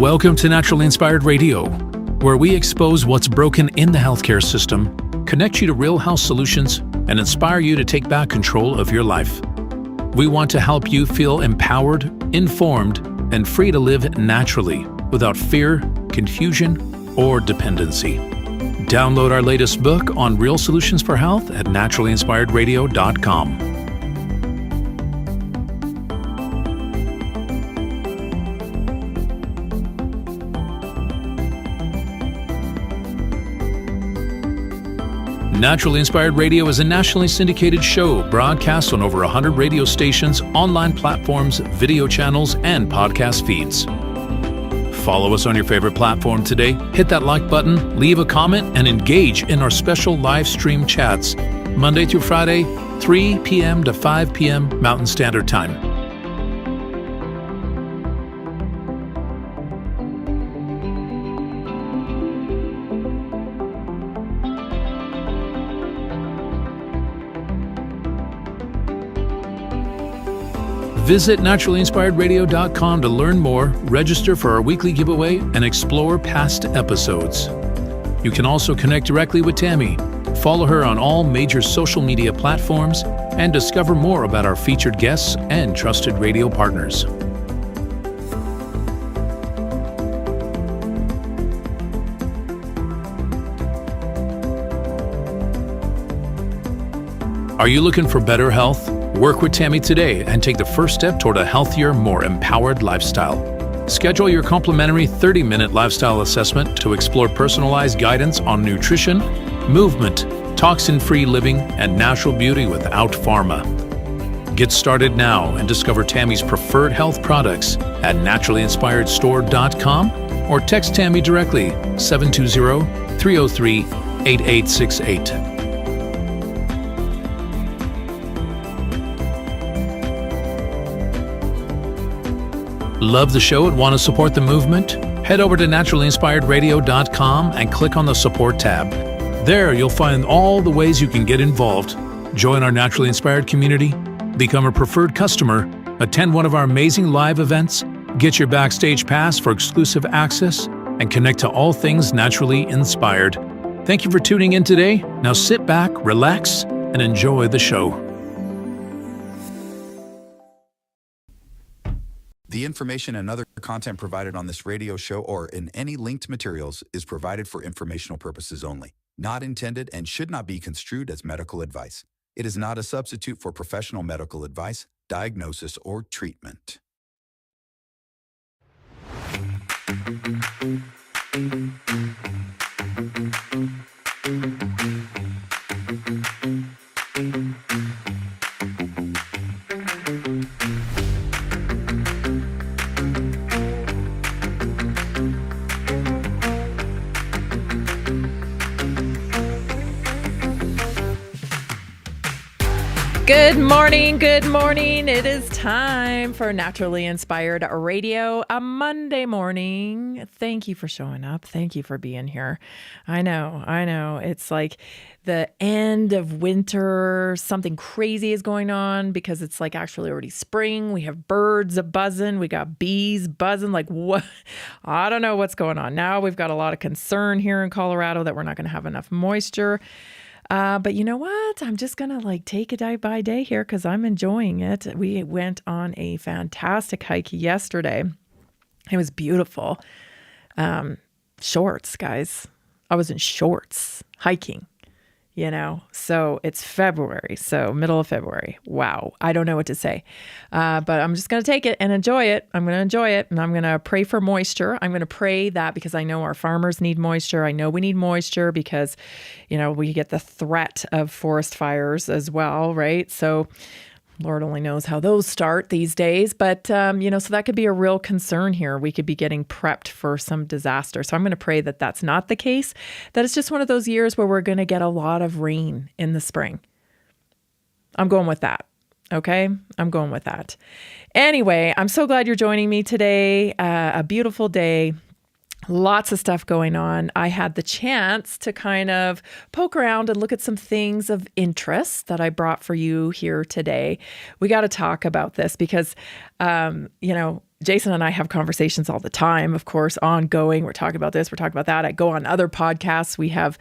Welcome to Naturally Inspired Radio, where we expose what's broken in the healthcare system, connect you to real health solutions, and inspire you to take back control of your life. We want to help you feel empowered, informed, and free to live naturally without fear, confusion, or dependency. Download our latest book on real solutions for health at naturallyinspiredradio.com. Naturally Inspired Radio is a nationally syndicated show broadcast on over 100 radio stations, online platforms, video channels, and podcast feeds. Follow us on your favorite platform today, hit that like button, leave a comment, and engage in our special live stream chats, Monday through Friday, 3 p.m. to 5 p.m. Mountain Standard Time. Visit naturallyinspiredradio.com to learn more, register for our weekly giveaway, and explore past episodes. You can also connect directly with Tammy, follow her on all major social media platforms, and discover more about our featured guests and trusted radio partners. Are you looking for better health? Work with Tammy today and take the first step toward a healthier, more empowered lifestyle. Schedule your complimentary 30-minute lifestyle assessment to explore personalized guidance on nutrition, movement, toxin-free living, and natural beauty without pharma. Get started now and discover Tammy's preferred health products at naturallyinspiredstore.com or text Tammy directly 720-303-8868. Love the show and want to support the movement? Head over to naturallyinspiredradio.com and click on the support tab. There you'll find all the ways you can get involved. Join our Naturally Inspired community, become a preferred customer, attend one of our amazing live events, get your backstage pass for exclusive access, and connect to all things naturally inspired. Thank you for tuning in today. Now sit back, relax, and enjoy the show. The information and other content provided on this radio show or in any linked materials is provided for informational purposes only, not intended and should not be construed as medical advice. It is not a substitute for professional medical advice, diagnosis, or treatment. Good morning, good morning. It is time for Naturally Inspired Radio, a Monday morning. Thank you for showing up. Thank you for being here. I know. It's like the end of winter. Something crazy is going on because it's like actually already spring. We have birds buzzing. We got bees buzzing. Like what? I don't know what's going on. Now we've got a lot of concern here in Colorado that we're not going to have enough moisture. But you know what? I'm just going to take it day by day here because I'm enjoying it. We went on a fantastic hike yesterday. It was beautiful. Shorts, guys. I was in shorts hiking, so it's February. So middle of February. Wow. I don't know what to say. But I'm just going to take it and enjoy it. I'm going to enjoy it. And I'm going to pray for moisture. I'm going to pray that because I know our farmers need moisture. I know we need moisture because, we get the threat of forest fires as well, right? So Lord only knows how those start these days. But, so that could be a real concern here. We could be getting prepped for some disaster. So I'm going to pray that that's not the case, that it's just one of those years where we're going to get a lot of rain in the spring. I'm going with that. Okay? I'm going with that. Anyway, I'm so glad you're joining me today. A beautiful day. Lots of stuff going on. I had the chance to kind of poke around and look at some things of interest that I brought for you here today. We got to talk about this because, Jason and I have conversations all the time, of course, ongoing. We're talking about this, we're talking about that. I go on other podcasts. We have,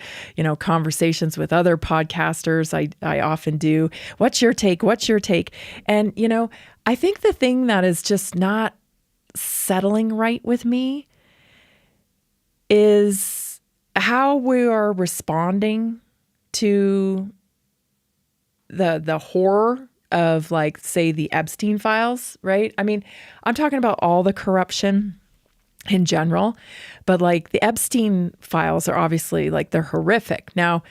conversations with other podcasters. I often do. What's your take? What's your take? And, I think the thing that is just not settling right with me is how we are responding to the horror of, like, say, the Epstein files, right? I mean, I'm talking about all the corruption in general, but like the Epstein files are obviously, like, they're horrific. Now,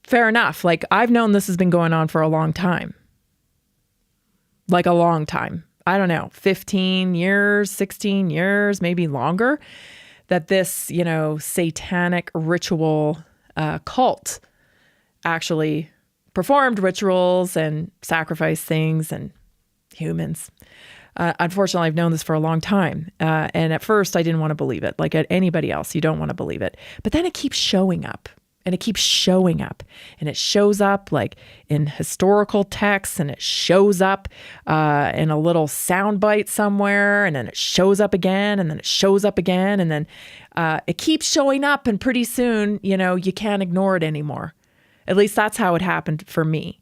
fair enough. Like, I've known this has been going on for a long time. Like a long time. I don't know, 15 years, 16 years, maybe longer, that this, satanic ritual cult actually performed rituals and sacrificed things and humans. Unfortunately, I've known this for a long time. And at first, I didn't want to believe it. Like at anybody else, you don't want to believe it. But then it keeps showing up. And it keeps showing up. And it shows up like in historical texts. And it shows up in a little soundbite somewhere. And then it shows up again. And then it shows up again. And then it keeps showing up. And pretty soon, you can't ignore it anymore. At least that's how it happened for me.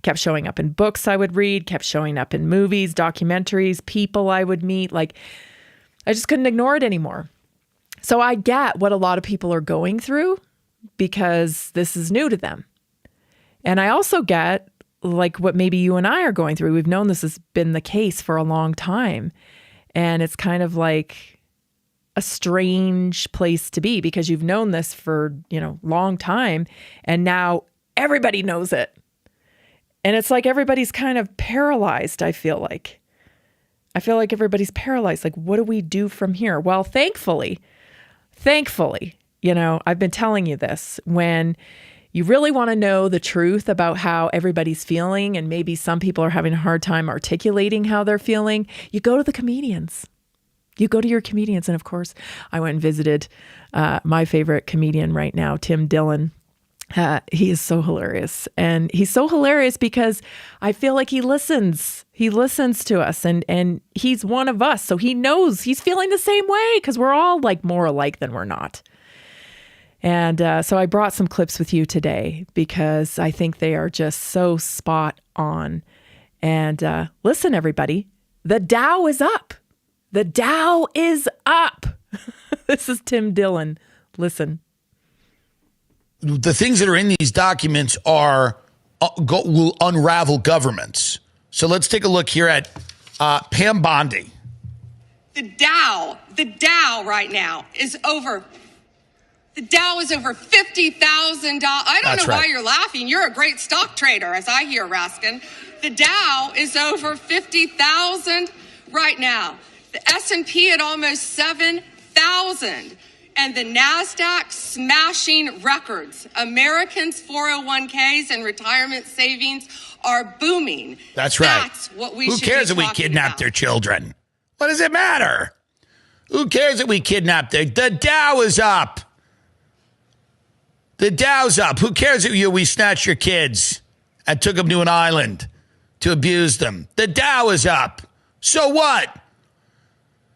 Kept showing up in books I would read, kept showing up in movies, documentaries, people I would meet. Like, I just couldn't ignore it anymore. So I get what a lot of people are going through because this is new to them. And I also get, like, what maybe you and I are going through. We've known this has been the case for a long time. And it's kind of like a strange place to be because you've known this for, long time. And now everybody knows it. And it's like everybody's kind of paralyzed, I feel like. Everybody's paralyzed. Like, what do we do from here? Well, thankfully, I've been telling you this. When you really want to know the truth about how everybody's feeling, and maybe some people are having a hard time articulating how they're feeling, you go to the comedians. You go to your comedians. And of course, I went and visited my favorite comedian right now, Tim Dillon. He is so hilarious. And he's so hilarious because I feel like he listens. He listens to us and he's one of us. So he knows he's feeling the same way because we're all like more alike than we're not. And so I brought some clips with you today because I think they are just so spot on. And listen, everybody, the Dow is up. The Dow is up. This is Tim Dillon. Listen. The things that are in these documents will unravel governments. So let's take a look here at Pam Bondi. The Dow right now is over. The Dow is over $50,000. I don't know why you're laughing. You're a great stock trader, as I hear, Raskin. The Dow is over 50,000 right now. The S&P at almost 7,000. And the NASDAQ smashing records. Americans' 401ks and retirement savings are booming. That's right. That's what we should be talking about. Who cares that we kidnapped their children? What does it matter? Who cares that we kidnapped their... The Dow is up. The Dow's up. Who cares that we snatched your kids and took them to an island to abuse them? The Dow is up. So what?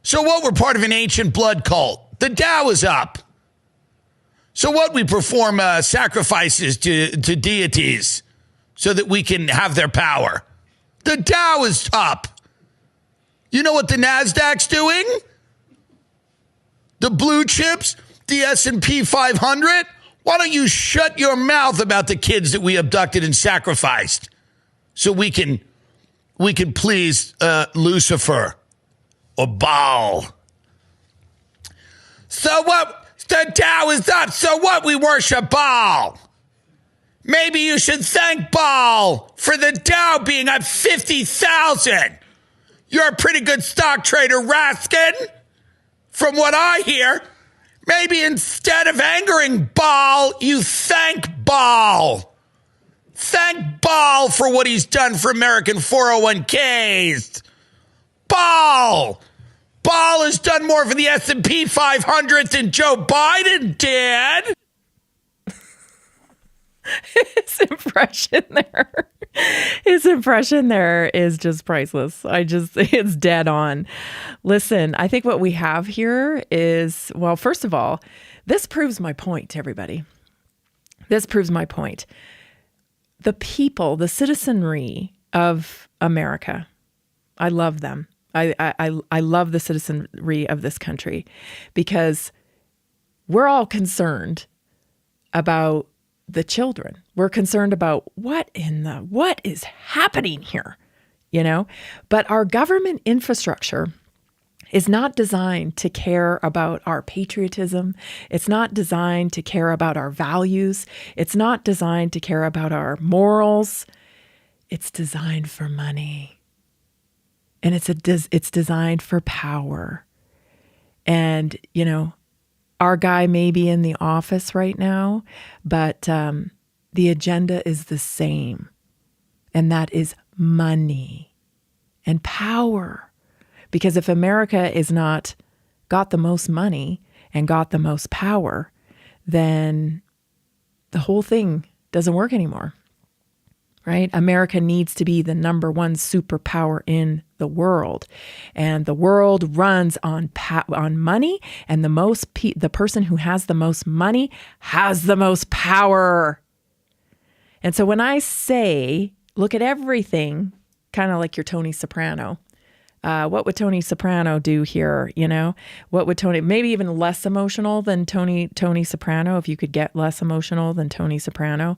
So what? We're part of an ancient blood cult. The Dow is up. So what? We perform sacrifices to deities so that we can have their power. The Dow is up. You know what the NASDAQ's doing? The blue chips, the S&P 500. Why don't you shut your mouth about the kids that we abducted and sacrificed so we can please Lucifer or Baal. So what? The Dow is up. So what? We worship Baal. Maybe you should thank Baal for the Dow being at 50,000. You're a pretty good stock trader, Raskin. From what I hear, maybe instead of angering Baal, you thank Baal. Thank Baal for what he's done for American 401ks. Baal has done more for the S&P 500 than Joe Biden did. His impression there. His impression there is just priceless. It's dead on. Listen, I think what we have here is, well, first of all, this proves my point, everybody. This proves my point. The people, the citizenry of America, I love them. I love the citizenry of this country because we're all concerned about the children. We're concerned about what is happening here, But our government infrastructure is not designed to care about our patriotism. It's not designed to care about our values. It's not designed to care about our morals. It's designed for money. And it's designed for power. And, our guy may be in the office right now, but the agenda is the same. And that is money and power. Because if America is not got the most money and got the most power, then the whole thing doesn't work anymore. Right? America needs to be the number one superpower in the world. And the world runs on money, and the person who has the most money has the most power. And so when I say, look at everything, kind of like your Tony Soprano, what would Tony Soprano do here? What would maybe even less emotional than Tony Soprano, if you could get less emotional than Tony Soprano.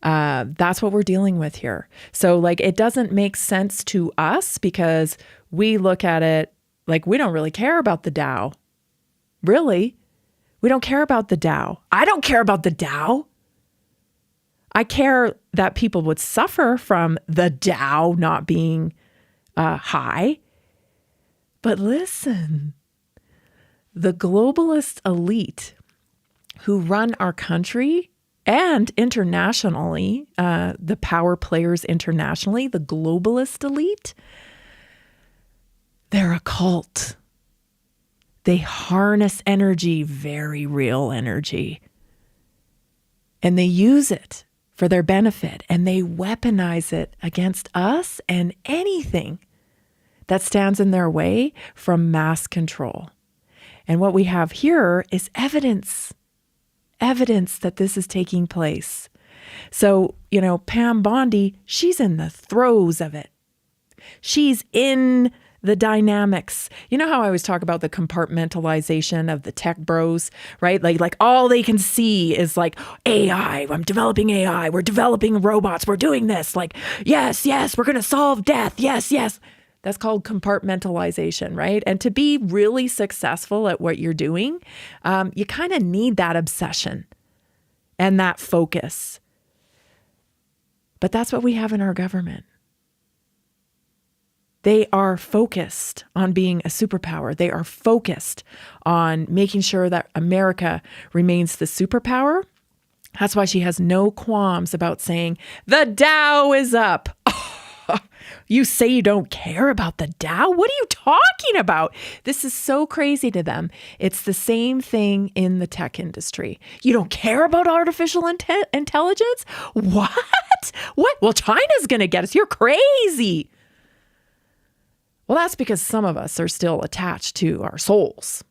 That's what we're dealing with here. So it doesn't make sense to us because we look at it like we don't really care about the Dow. Really? We don't care about the Dow. I don't care about the Dow. I care that people would suffer from the Dow not being high. But listen, the globalist elite who run our country and internationally, the power players internationally, the globalist elite, they're a cult. They harness energy, very real energy, and they use it for their benefit, and they weaponize it against us and anything that stands in their way from mass control. And what we have here is evidence that this is taking place. So, Pam Bondi, she's in the throes of it. She's in the dynamics. You know how I always talk about the compartmentalization of the tech bros, right? Like all they can see is AI. I'm developing AI. We're developing robots. We're doing this. Yes, we're going to solve death. Yes. That's called compartmentalization, right? And to be really successful at what you're doing, you kind of need that obsession and that focus. But that's what we have in our government. They are focused on being a superpower. They are focused on making sure that America remains the superpower. That's why she has no qualms about saying, the Dow is up. You say you don't care about the Dow? What are you talking about? This is so crazy to them. It's the same thing in the tech industry. You don't care about artificial intelligence? What? Well, China's going to get us. You're crazy. Well, that's because some of us are still attached to our souls,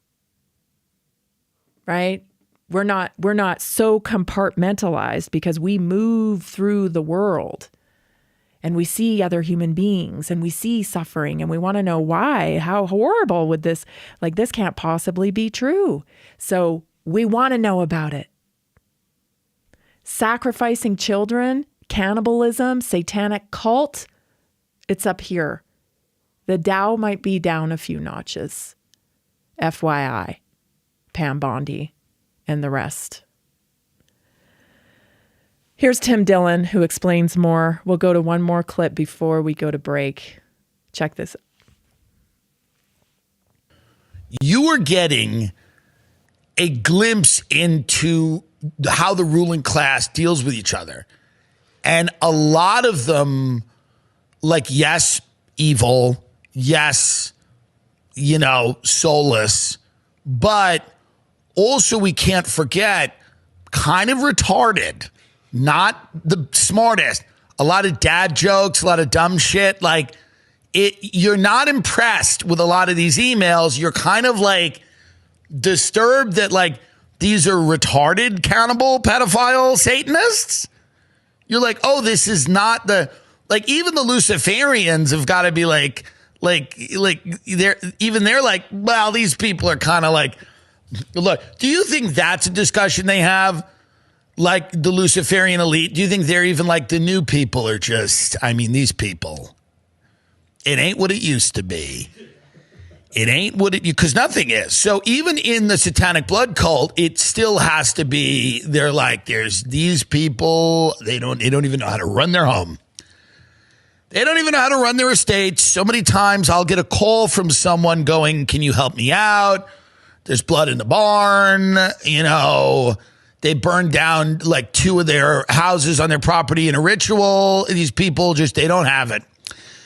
right? We're not so compartmentalized because we move through the world. And we see other human beings and we see suffering and we want to know why. How horrible would this can't possibly be true. So we want to know about it. Sacrificing children, cannibalism, satanic cult, it's up here. The Dow might be down a few notches. FYI, Pam Bondi and the rest. Here's Tim Dillon, who explains more. We'll go to one more clip before we go to break. Check this out. You are getting a glimpse into how the ruling class deals with each other. And a lot of them, yes, evil, yes, soulless, but also we can't forget kind of retarded. Not the smartest, a lot of dad jokes, a lot of dumb shit. Like, you're not impressed with a lot of these emails. You're kind of like disturbed that like these are retarded, cannibal, pedophile Satanists. You're like, oh, this is not like even the Luciferians have got to be like they're like, well, these people are kind of like, look, do you think that's a discussion they have? Like the Luciferian elite? Do you think they're even like the new people are just, I mean, these people, it ain't what it used to be. It ain't what it, because nothing is. So even in the satanic blood cult, it still has to be, they're like, there's these people, they don't even know how to run their home. They don't even know how to run their estates. So many times I'll get a call from someone going, can you help me out? There's blood in the barn. You know, they burned down like 2 of their houses on their property in a ritual. These people just, they don't have it.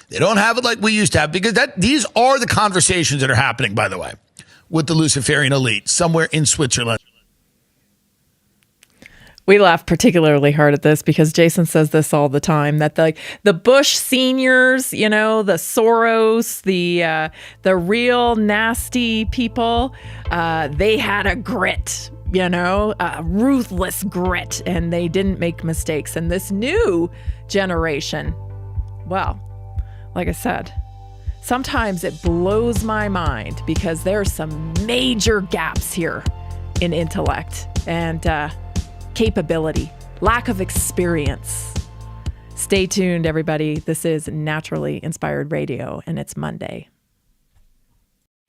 They don't have it like we used to have, because these are the conversations that are happening, by the way, with the Luciferian elite somewhere in Switzerland. We laugh particularly hard at this because Jason says this all the time, that the Bush seniors, you know, the Soros, the real nasty people, they had a grit, you know, a ruthless grit, and they didn't make mistakes. And this new generation, well, like I said, sometimes it blows my mind because there are some major gaps here in intellect and capability, lack of experience. Stay tuned, everybody. This is Naturally Inspired Radio, and it's Monday.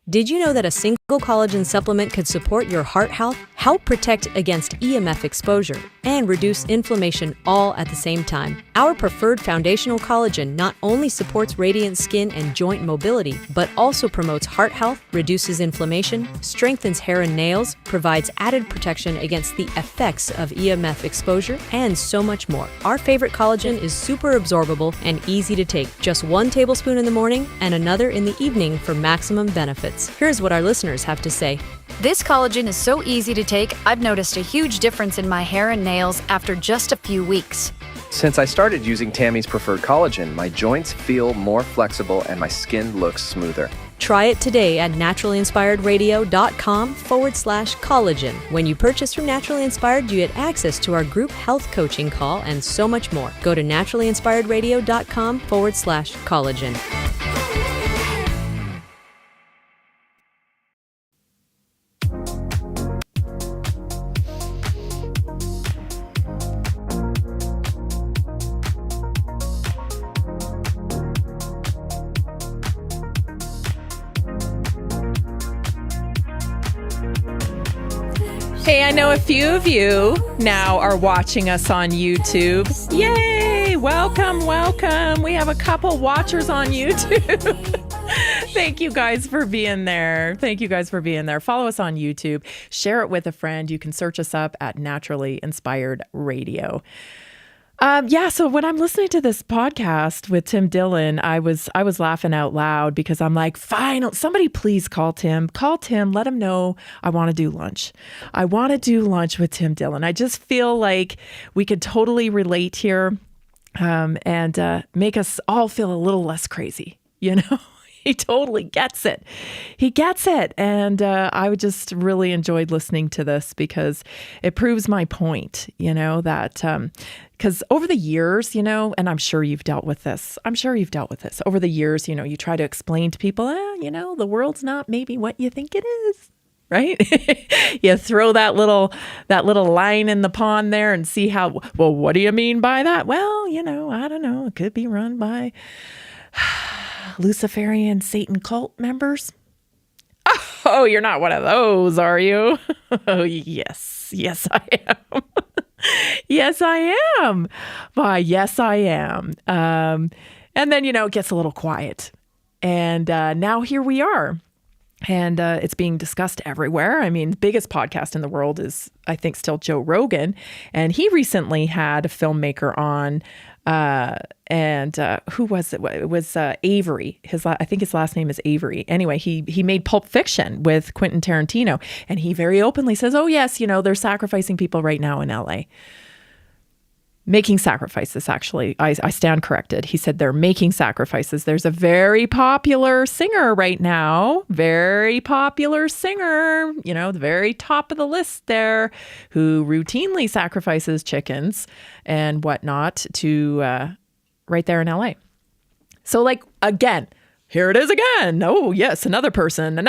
Did you know that a single collagen supplement could support your heart health, help protect against EMF exposure, and reduce inflammation all at the same time? Our preferred foundational collagen not only supports radiant skin and joint mobility, but also promotes heart health, reduces inflammation, strengthens hair and nails, provides added protection against the effects of EMF exposure, and so much more. Our favorite collagen is super absorbable and easy to take. Just 1 tablespoon in the morning and another in the evening for maximum benefits. Here's what our listeners have to say. This collagen is so easy to take, I've noticed a huge difference in my hair and nails after just a few weeks. Since I started using Tammy's preferred collagen, my joints feel more flexible and my skin looks smoother. Try it today at naturalinspiredradio.com/collagen. When you purchase from Naturally Inspired, you get access to our group health coaching call and so much more. Go to naturalinspiredradio.com/collagen. Hey, I know a few of you now are watching us on YouTube. Yay! Welcome, welcome. We have a couple watchers on YouTube. Thank you guys for being there. Thank you guys for being there. Follow us on YouTube. Share it with a friend. You can search us up at Naturally Inspired Radio. So when I'm listening to this podcast with Tim Dillon, I was laughing out loud because I'm like, fine, somebody please call Tim, let him know I want to do lunch. I want to do lunch with Tim Dillon. I just feel like we could totally relate here, and make us all feel a little less crazy, you know? He totally gets it. He gets it. And I would just really enjoyed listening to this because it proves my point, you know, that because over the years, you know, and I'm sure you've dealt with this. Over the years, you know, you try to explain to people, you know, the world's not maybe what you think it is. Right? You throw that little line in the pond there and see how, well, what do you mean by that? Well, you know, I don't know. It could be run by Luciferian Satan cult members. Oh, you're not one of those, are you? Oh, yes, I am. Yes, I am. Why, yes, I am. And then, you know, it gets a little quiet. And now here we are. And it's being discussed everywhere. I mean, the biggest podcast in the world is, I think, still Joe Rogan. And he recently had a filmmaker on, and who was it? It was Avery. I think his last name is Avery. Anyway, he made Pulp Fiction with Quentin Tarantino. And he very openly says, oh, yes, you know, they're sacrificing people right now in LA. Making sacrifices, actually. I stand corrected. He said they're making sacrifices. There's a very popular singer right now, very popular singer, the very top of the list there, who routinely sacrifices chickens and whatnot to right there in LA. So again, here it is again. Oh, yes, another person. I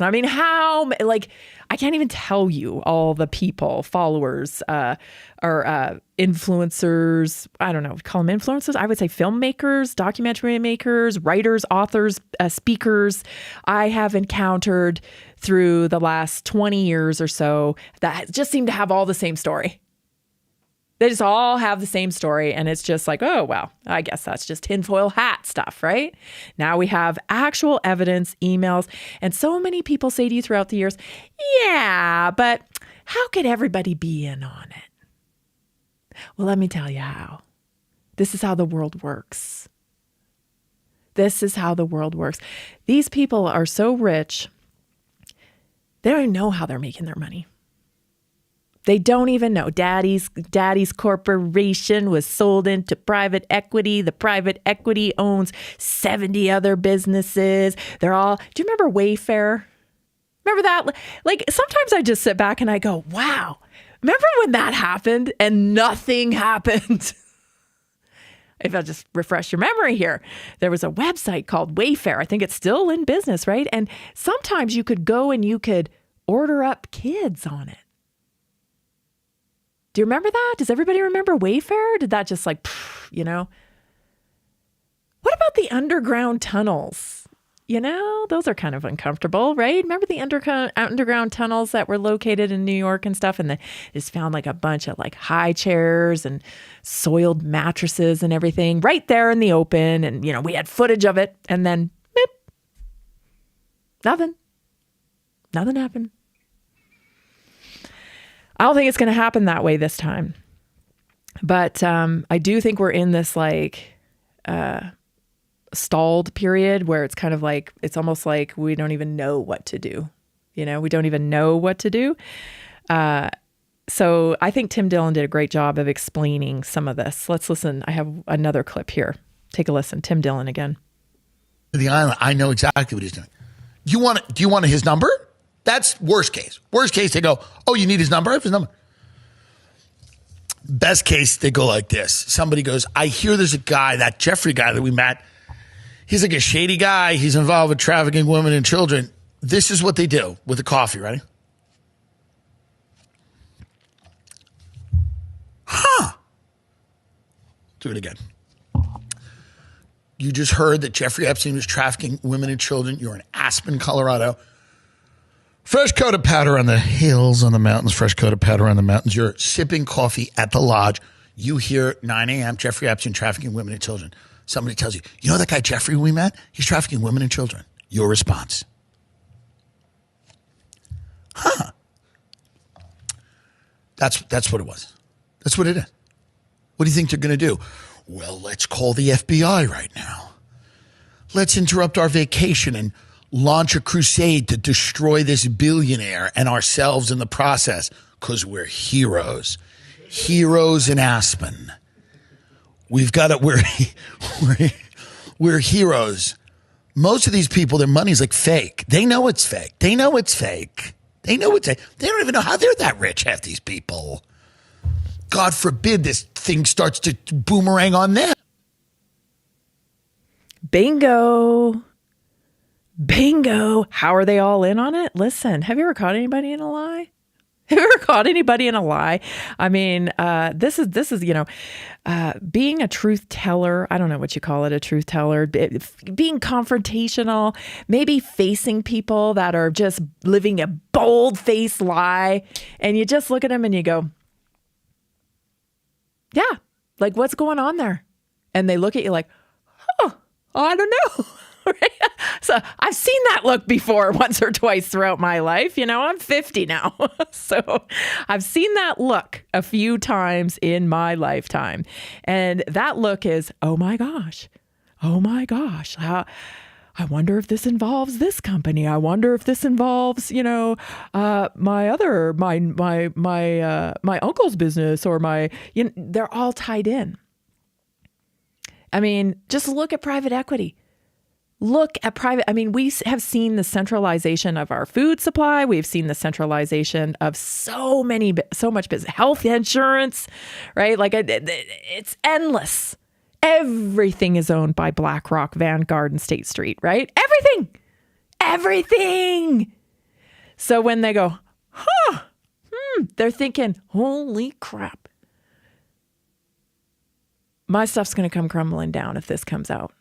mean, I can't even tell you all the people, followers, or influencers. I don't know, call them influencers. I would say filmmakers, documentary makers, writers, authors, speakers I have encountered through the last 20 years or so that just seem to have all the same story. They just all have the same story. And it's just like, oh, well, I guess that's just tinfoil hat stuff, right? Now we have actual evidence, emails. And so many people say to you throughout the years, yeah, but how could everybody be in on it? Well, let me tell you how. This is how the world works. This is how the world works. These people are so rich, they don't even know how they're making their money. They don't even know. Daddy's corporation was sold into private equity. The private equity owns 70 other businesses. They're all, do you remember Wayfair? Remember that? Sometimes I just sit back and I go, wow, remember when that happened and nothing happened? If I'll just refresh your memory here, there was a website called Wayfair. I think it's still in business, right? And sometimes you could go and you could order up kids on it. Do you remember that? Does everybody remember Wayfair? Did that just What about the underground tunnels? Those are kind of uncomfortable, right? Remember the underground tunnels that were located in New York and stuff? And they just found a bunch of high chairs and soiled mattresses and everything right there in the open. And, we had footage of it. And then, beep, nothing happened. I don't think it's going to happen that way this time. But I do think we're in this stalled period where it's kind of it's almost like we don't even know what to do. We don't even know what to do. So I think Tim Dillon did a great job of explaining some of this. Let's listen. I have another clip here. Take a listen. Tim Dillon again. The island, I know exactly what he's doing. Do you want his number? That's worst case. Worst case, they go, oh, you need his number? I have his number. Best case, they go like this. Somebody goes, I hear there's a guy, that Jeffrey guy that we met. He's a shady guy. He's involved with trafficking women and children. This is what they do with the coffee, ready? Huh. Do it again. You just heard that Jeffrey Epstein was trafficking women and children. You're in Aspen, Colorado. Fresh coat of powder on the hills, on the mountains, fresh coat of powder on the mountains. You're sipping coffee at the lodge. You hear 9 a.m., Jeffrey Epstein trafficking women and children. Somebody tells you, you know that guy Jeffrey we met? He's trafficking women and children. Your response. Huh. That's what it was. That's what it is. What do you think they're going to do? Well, let's call the FBI right now. Let's interrupt our vacation and launch a crusade to destroy this billionaire and ourselves in the process, because we're heroes. Heroes in Aspen. We've got it. We're heroes. Most of these people, their money's fake. They know it's fake. They know it's fake. They know it's fake. They don't even know how they're that rich, half these people. God forbid this thing starts to boomerang on them. Bingo. Bingo. How are they all in on it? Listen, have you ever caught anybody in a lie? Have you ever caught anybody in a lie? I mean, this is being a truth teller. I don't know what you call it, a truth teller. Being confrontational, maybe facing people that are just living a bold-faced lie. And you just look at them and you go, yeah, what's going on there? And they look at you like, oh, I don't know. Right? So I've seen that look before once or twice throughout my life. I'm 50 now. So I've seen that look a few times in my lifetime. And that look is, oh my gosh. I wonder if this involves this company. I wonder if this involves, my uncle's business or they're all tied in. I mean, just look at private equity. We have seen the centralization of our food supply. We've seen the centralization of so much business, health insurance, right? Like it's endless. Everything is owned by BlackRock, Vanguard, and State Street, right? Everything. So when they go, they're thinking, holy crap. My stuff's going to come crumbling down if this comes out.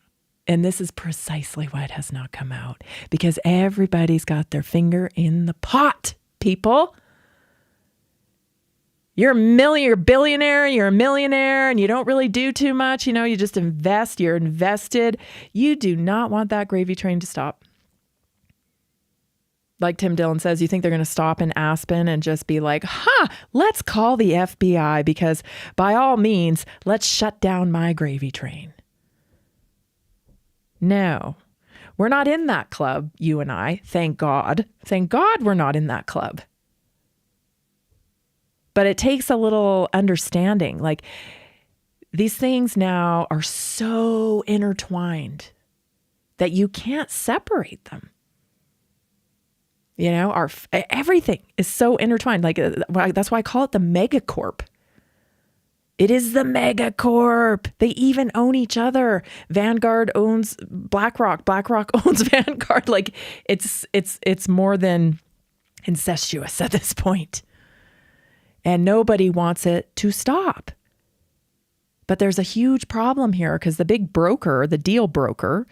And this is precisely why it has not come out. Because everybody's got their finger in the pot, people. You're a billionaire, you're a millionaire, and you don't really do too much. You just invest, you're invested. You do not want that gravy train to stop. Like Tim Dillon says, you think they're going to stop in Aspen and just be like, let's call the FBI because by all means, let's shut down my gravy train. No, we're not in that club, you and I. Thank God. Thank God we're not in that club. But it takes a little understanding. Like these things now are so intertwined that you can't separate them. Everything is so intertwined. Like that's why I call it the megacorp. It is the megacorp. They even own each other. Vanguard owns BlackRock. BlackRock owns Vanguard. Like it's more than incestuous at this point. And nobody wants it to stop. But there's a huge problem here because the big broker, the deal broker,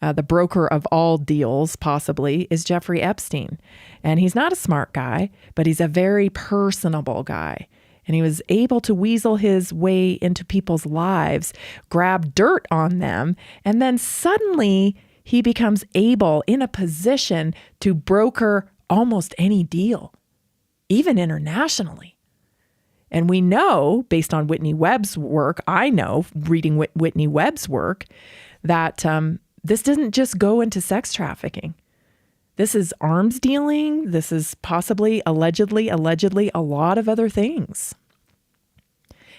the broker of all deals possibly, is Jeffrey Epstein. And he's not a smart guy, but he's a very personable guy. And he was able to weasel his way into people's lives, grab dirt on them, and then suddenly he becomes able, in a position, to broker almost any deal, even internationally. And we know, based on Whitney Webb's work, I know, reading Whitney Webb's work, that this didn't just go into sex trafficking. This is arms dealing. This is possibly, allegedly, a lot of other things.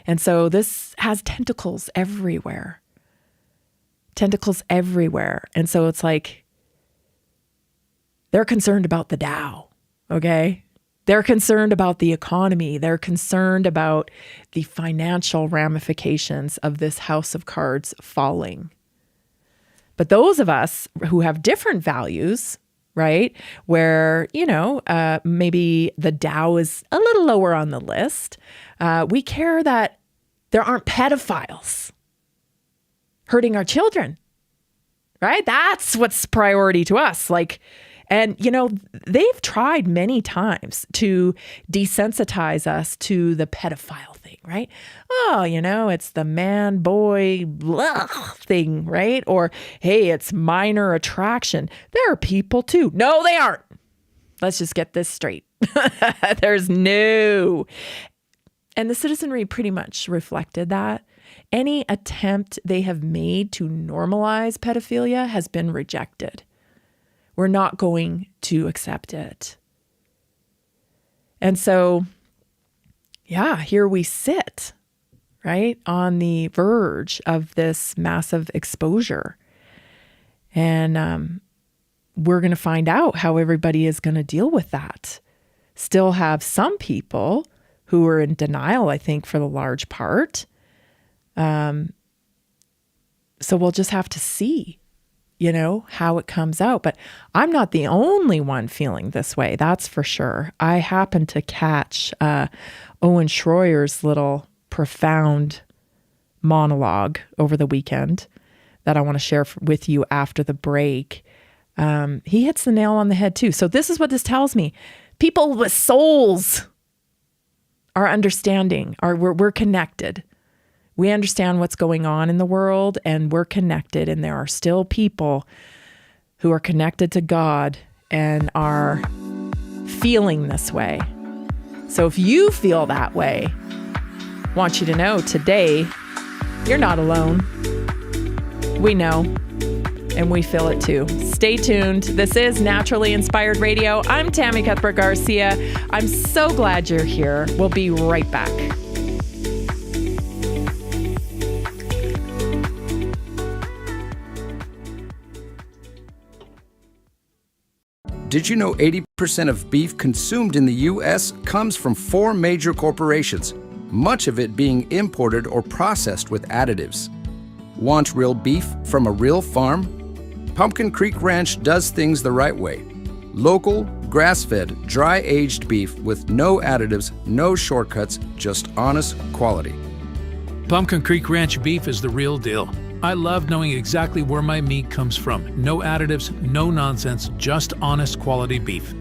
And so this has tentacles everywhere. And so it's like, they're concerned about the Dow, okay? They're concerned about the economy. They're concerned about the financial ramifications of this house of cards falling. But those of us who have different values, right, where, maybe the Dow is a little lower on the list, we care that there aren't pedophiles hurting our children, right? That's what's priority to us. And they've tried many times to desensitize us to the pedophile thing, right? Oh, it's the man boy thing, right? Or, hey, it's minor attraction. There are people too. No, they aren't. Let's just get this straight. There's no. And the citizenry pretty much reflected that. Any attempt they have made to normalize pedophilia has been rejected. We're not going to accept it. And so, here we sit, right, on the verge of this massive exposure. And we're going to find out how everybody is going to deal with that. Still have some people who are in denial, I think, for the large part. So we'll just have to see, how it comes out. But I'm not the only one feeling this way. That's for sure. I happened to catch Owen Schroyer's little profound monologue over the weekend that I want to share with you after the break. He hits the nail on the head too. So this is what this tells me. People with souls are understanding, we're connected. We understand what's going on in the world and we're connected, and there are still people who are connected to God and are feeling this way. So if you feel that way, I want you to know today, you're not alone. We know. and we feel it too. Stay tuned. This is Naturally Inspired Radio. I'm Tammy Cuthbert Garcia. I'm so glad you're here. We'll be right back. Did you know 80% of beef consumed in the U.S. comes from 4 major corporations, much of it being imported or processed with additives? Want real beef from a real farm? Pumpkin Creek Ranch does things the right way. Local, grass-fed, dry-aged beef with no additives, no shortcuts, just honest quality. Pumpkin Creek Ranch beef is the real deal. I love knowing exactly where my meat comes from. No additives, no nonsense, just honest quality beef.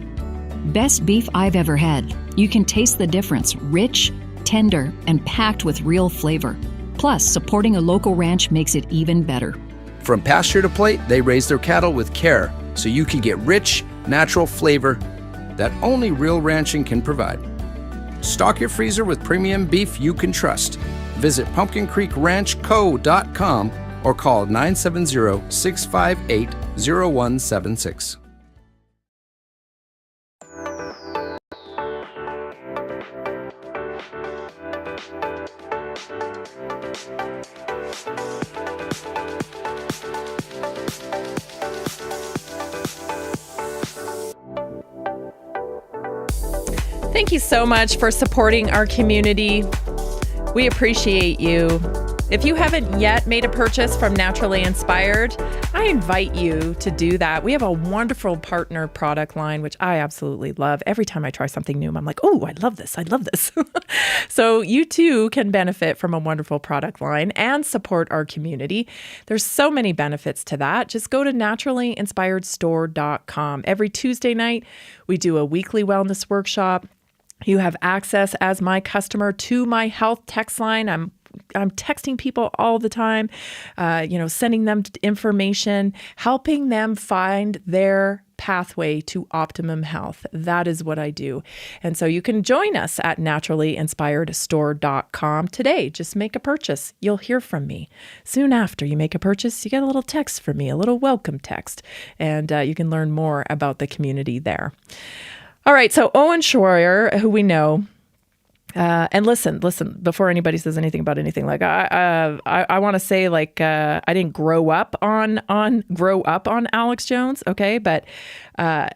Best beef I've ever had. You can taste the difference. Rich, tender, and packed with real flavor. Plus, supporting a local ranch makes it even better. From pasture to plate, they raise their cattle with care, so you can get rich, natural flavor that only real ranching can provide. Stock your freezer with premium beef you can trust. Visit pumpkincreekranchco.com or call 970-658-0176. Thank you so much for supporting our community. We appreciate you. If you haven't yet made a purchase from Naturally Inspired, I invite you to do that. We have a wonderful partner product line, which I absolutely love. Every time I try something new, I'm like, oh, I love this. I love this. So you too can benefit from a wonderful product line and support our community. There's so many benefits to that. Just go to naturallyinspiredstore.com. Every Tuesday night, we do a weekly wellness workshop. You have access as my customer to my health text line. I'm texting people all the time, sending them information, helping them find their pathway to optimum health. That is what I do. And so you can join us at naturallyinspiredstore.com today. Just make a purchase. You'll hear from me. Soon after you make a purchase, you get a little text from me, a little welcome text, and you can learn more about the community there. All right, so Owen Schroyer, who we know, and listen, before anybody says anything about anything, like I want to say, like, I didn't grow up on Alex Jones, okay, but I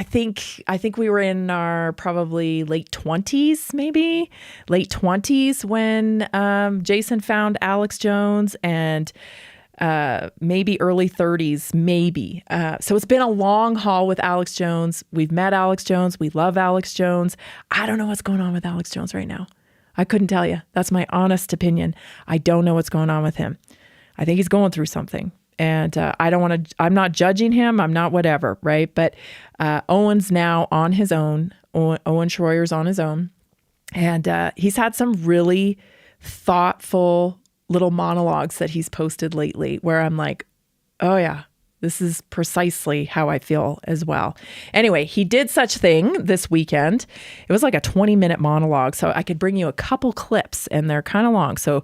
think we were in our probably late 20s when Jason found Alex Jones, and maybe early 30s, maybe. So it's been a long haul with Alex Jones. We've met Alex Jones. We love Alex Jones. I don't know what's going on with Alex Jones right now. I couldn't tell you. That's my honest opinion. I don't know what's going on with him. I think he's going through something. And I'm not judging him. I'm not whatever, right? But Owen's now on his own. Owen Schroyer's on his own. And he's had some really thoughtful little monologues that he's posted lately where I'm like, oh yeah, this is precisely how I feel as well. Anyway, he did such thing this weekend. It was like a 20-minute monologue. So I could bring you a couple clips, and they're kind of long. So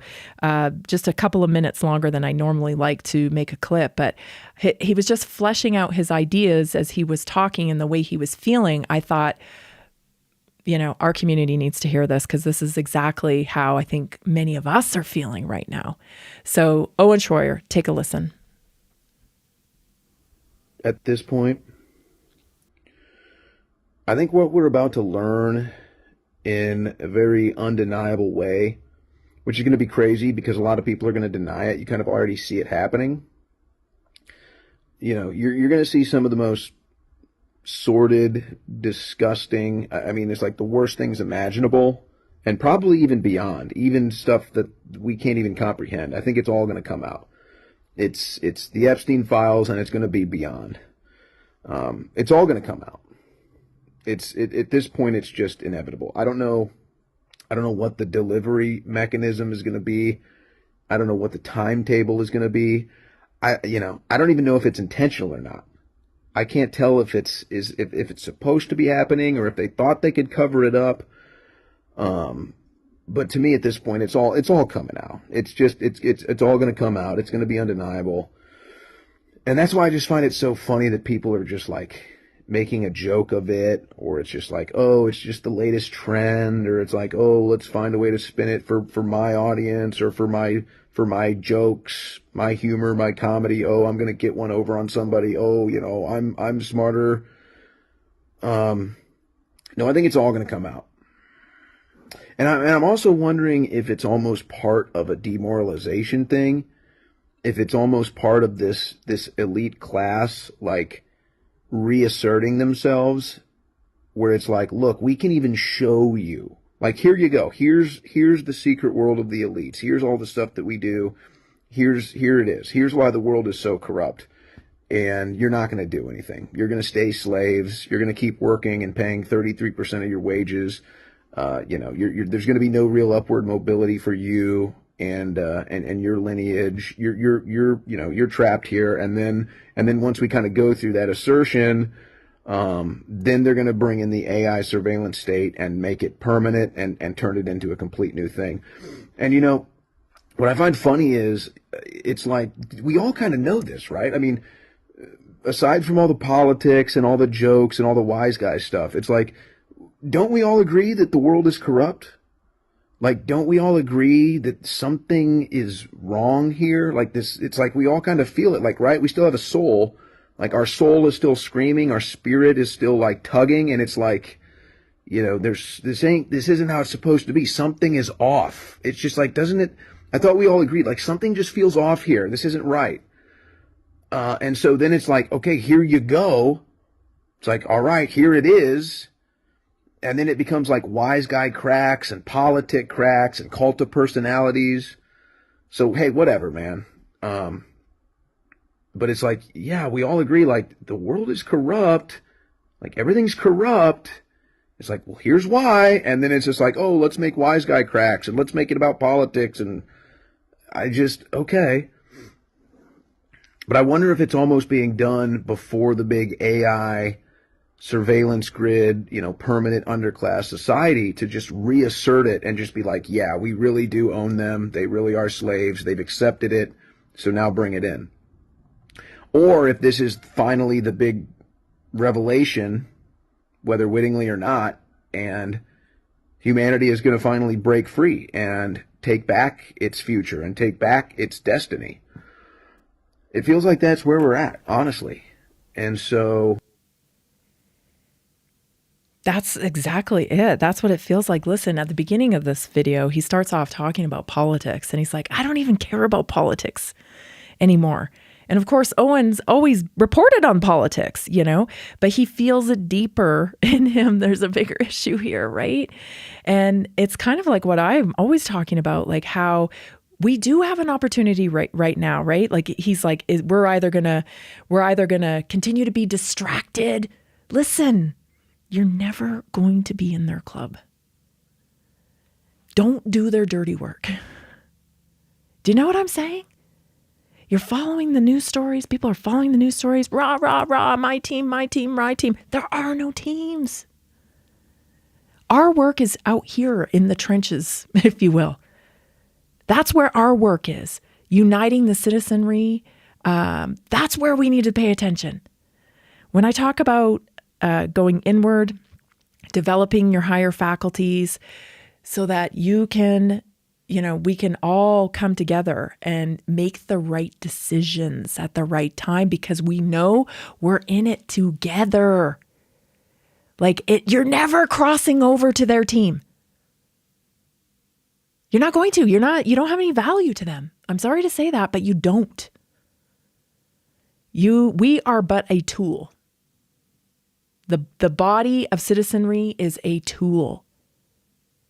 just a couple of minutes longer than I normally like to make a clip. But he was just fleshing out his ideas as he was talking and the way he was feeling. I thought, our community needs to hear this, because this is exactly how I think many of us are feeling right now. So Owen Schroyer, take a listen. At this point, I think what we're about to learn in a very undeniable way, which is going to be crazy because a lot of people are going to deny it. You kind of already see it happening. You're going to see some of the most sordid, disgusting, it's like the worst things imaginable, and probably even beyond, even stuff that we can't even comprehend. I think it's all going to come out. It's the Epstein files, and it's going to be beyond. It's all going to come out. At this point, it's just inevitable. I don't know what the delivery mechanism is going to be. I don't know what the timetable is going to be. I don't even know if it's intentional or not. I can't tell if it's supposed to be happening or if they thought they could cover it up. But to me, at this point, it's all coming out. It's all going to come out. It's going to be undeniable. And that's why I just find it so funny that people are just like making a joke of it, or it's just like, oh, it's just the latest trend, or it's like, oh, let's find a way to spin it for my audience, or for my jokes, my humor, my comedy. Oh, I'm going to get one over on somebody. Oh, you know, I'm smarter. No, I think it's all going to come out. And I'm also wondering if it's almost part of a demoralization thing, if it's almost part of this elite class, like, reasserting themselves, where it's like, look, we can even show you, like, here you go. Here's the secret world of the elites. Here's all the stuff that we do. Here it is. Here's why the world is so corrupt. And you're not going to do anything. You're going to stay slaves. You're going to keep working and paying 33% of your wages. You know, there's going to be no real upward mobility for you and your lineage. You're trapped here. And then once we kind of go through that assertion, then they're going to bring in the AI surveillance state and make it permanent and turn it into a complete new thing. And, you know, what I find funny is it's like, we all kind of know this, right? I mean, aside from all the politics and all the jokes and all the wise guy stuff, it's like, don't we all agree that the world is corrupt? Like, don't we all agree that something is wrong here? Like this, it's like we all kind of feel it, like, right? We still have a soul. Like, our soul is still screaming, our spirit is still like tugging, and it's like, you know, this isn't how it's supposed to be. Something is off. It's just like, doesn't it? I thought we all agreed, like, something just feels off here. This isn't right. And so then it's like, okay, here you go. It's like, all right, here it is. And then it becomes like wise guy cracks and politic cracks and cult of personalities. So, hey, whatever, man. But it's like, yeah, we all agree, like, the world is corrupt. Like, everything's corrupt. It's like, well, here's why. And then it's just like, oh, let's make wise guy cracks and let's make it about politics. And okay. But I wonder if it's almost being done before the big AI surveillance grid, you know, permanent underclass society, to just reassert it and just be like, yeah, we really do own them. They really are slaves. They've accepted it. So now bring it in. Or if this is finally the big revelation, whether wittingly or not, and humanity is going to finally break free and take back its future and take back its destiny. It feels like that's where we're at, honestly. And so that's exactly it. That's what it feels like. Listen, at the beginning of this video, he starts off talking about politics, and he's like, I don't even care about politics anymore. And of course, Owen's always reported on politics, you know, but he feels it deeper in him. There's a bigger issue here, right? And it's kind of like what I'm always talking about, like how we do have an opportunity right now, right? Like he's like, we're either gonna continue to be distracted. Listen, you're never going to be in their club. Don't do their dirty work. Do you know what I'm saying? You're following the news stories. People are following the news stories. Rah, rah, rah, my team, my team, my team. There are no teams. Our work is out here in the trenches, if you will. That's where our work is. Uniting the citizenry. That's where we need to pay attention. When I talk about going inward, developing your higher faculties so that you can, you know, we can all come together and make the right decisions at the right time, because we know we're in it together. Like you're never crossing over to their team. You're not going to. You don't have any value to them. I'm sorry to say that, but you don't. We are but a tool. The body of citizenry is a tool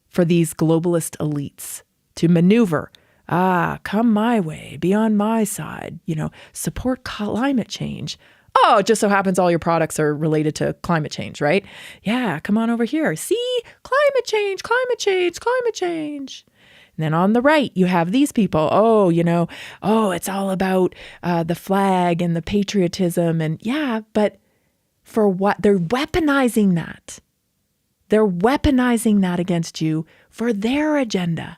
for these globalist elites to maneuver. Come my way, be on my side, you know, support climate change. Oh, it just so happens all your products are related to climate change, right? Yeah, come on over here. See, climate change, climate change, climate change. And then on the right, you have these people. Oh, you know, it's all about the flag and the patriotism. And yeah, but for what? They're weaponizing that. They're weaponizing that against you for their agenda.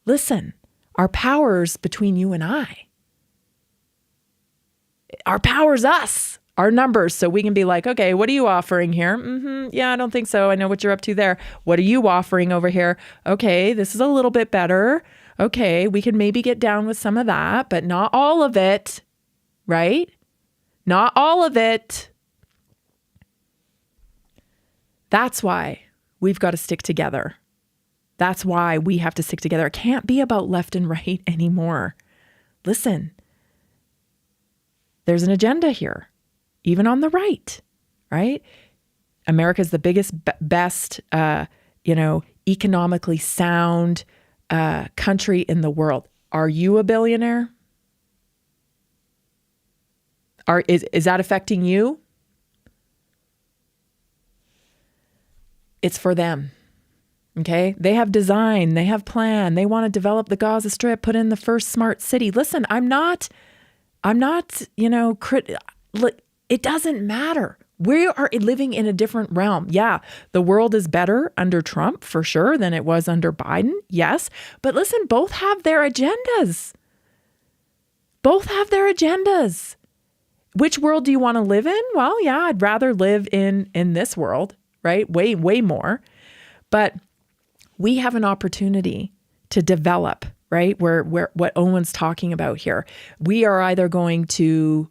Listen, our power's between you and I. Our power's us, our numbers. So we can be like, okay, what are you offering here? Yeah, I don't think so. I know what you're up to there. What are you offering over here? Okay, this is a little bit better. Okay, we can maybe get down with some of that, but not all of it, right? Not all of it. That's why we've got to stick together. That's why we have to stick together. It can't be about left and right anymore. Listen, there's an agenda here, even on the right, right? America's the biggest, best, economically sound country in the world. Are you a billionaire? Is that affecting you? It's for them. Okay. They have design, they have plan, they want to develop the Gaza Strip, put in the first smart city. Listen, I'm not, it doesn't matter. We are living in a different realm. Yeah. The world is better under Trump for sure than it was under Biden. Yes. But listen, both have their agendas. Both have their agendas. Which world do you want to live in? Well, yeah, I'd rather live in this world, right? Way, way more. But we have an opportunity to develop, right? Where what Owen's talking about here. We are either going to,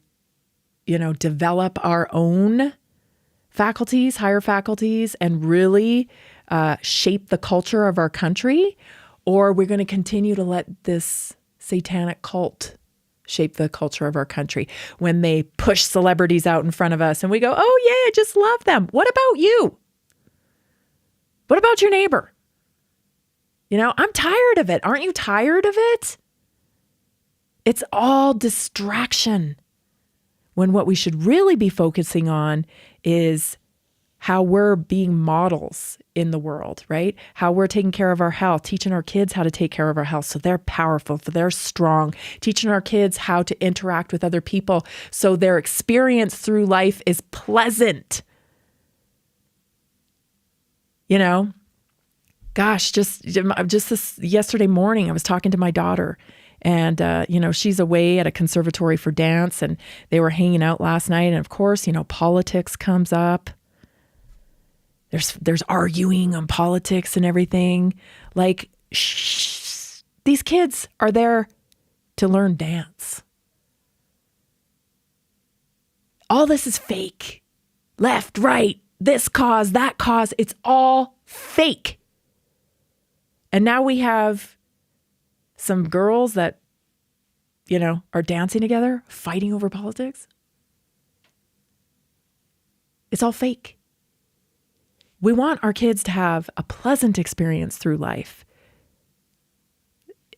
develop our own faculties, higher faculties, and really shape the culture of our country, or we're going to continue to let this satanic cult shape the culture of our country when they push celebrities out in front of us and we go, oh yeah, I just love them. What about you? What about your neighbor? I'm tired of it. Aren't you tired of it? It's all distraction. When what we should really be focusing on is how we're being models in the world, right? How we're taking care of our health, teaching our kids how to take care of our health so they're powerful, so they're strong, teaching our kids how to interact with other people so their experience through life is pleasant. Gosh, just this yesterday morning, I was talking to my daughter and, she's away at a conservatory for dance and they were hanging out last night. And of course, politics comes up. There's arguing on politics and everything. Like, these kids are there to learn dance. All this is fake. Left, right, this cause, that cause. It's all fake. And now we have some girls that, are dancing together, fighting over politics. It's all fake. We want our kids to have a pleasant experience through life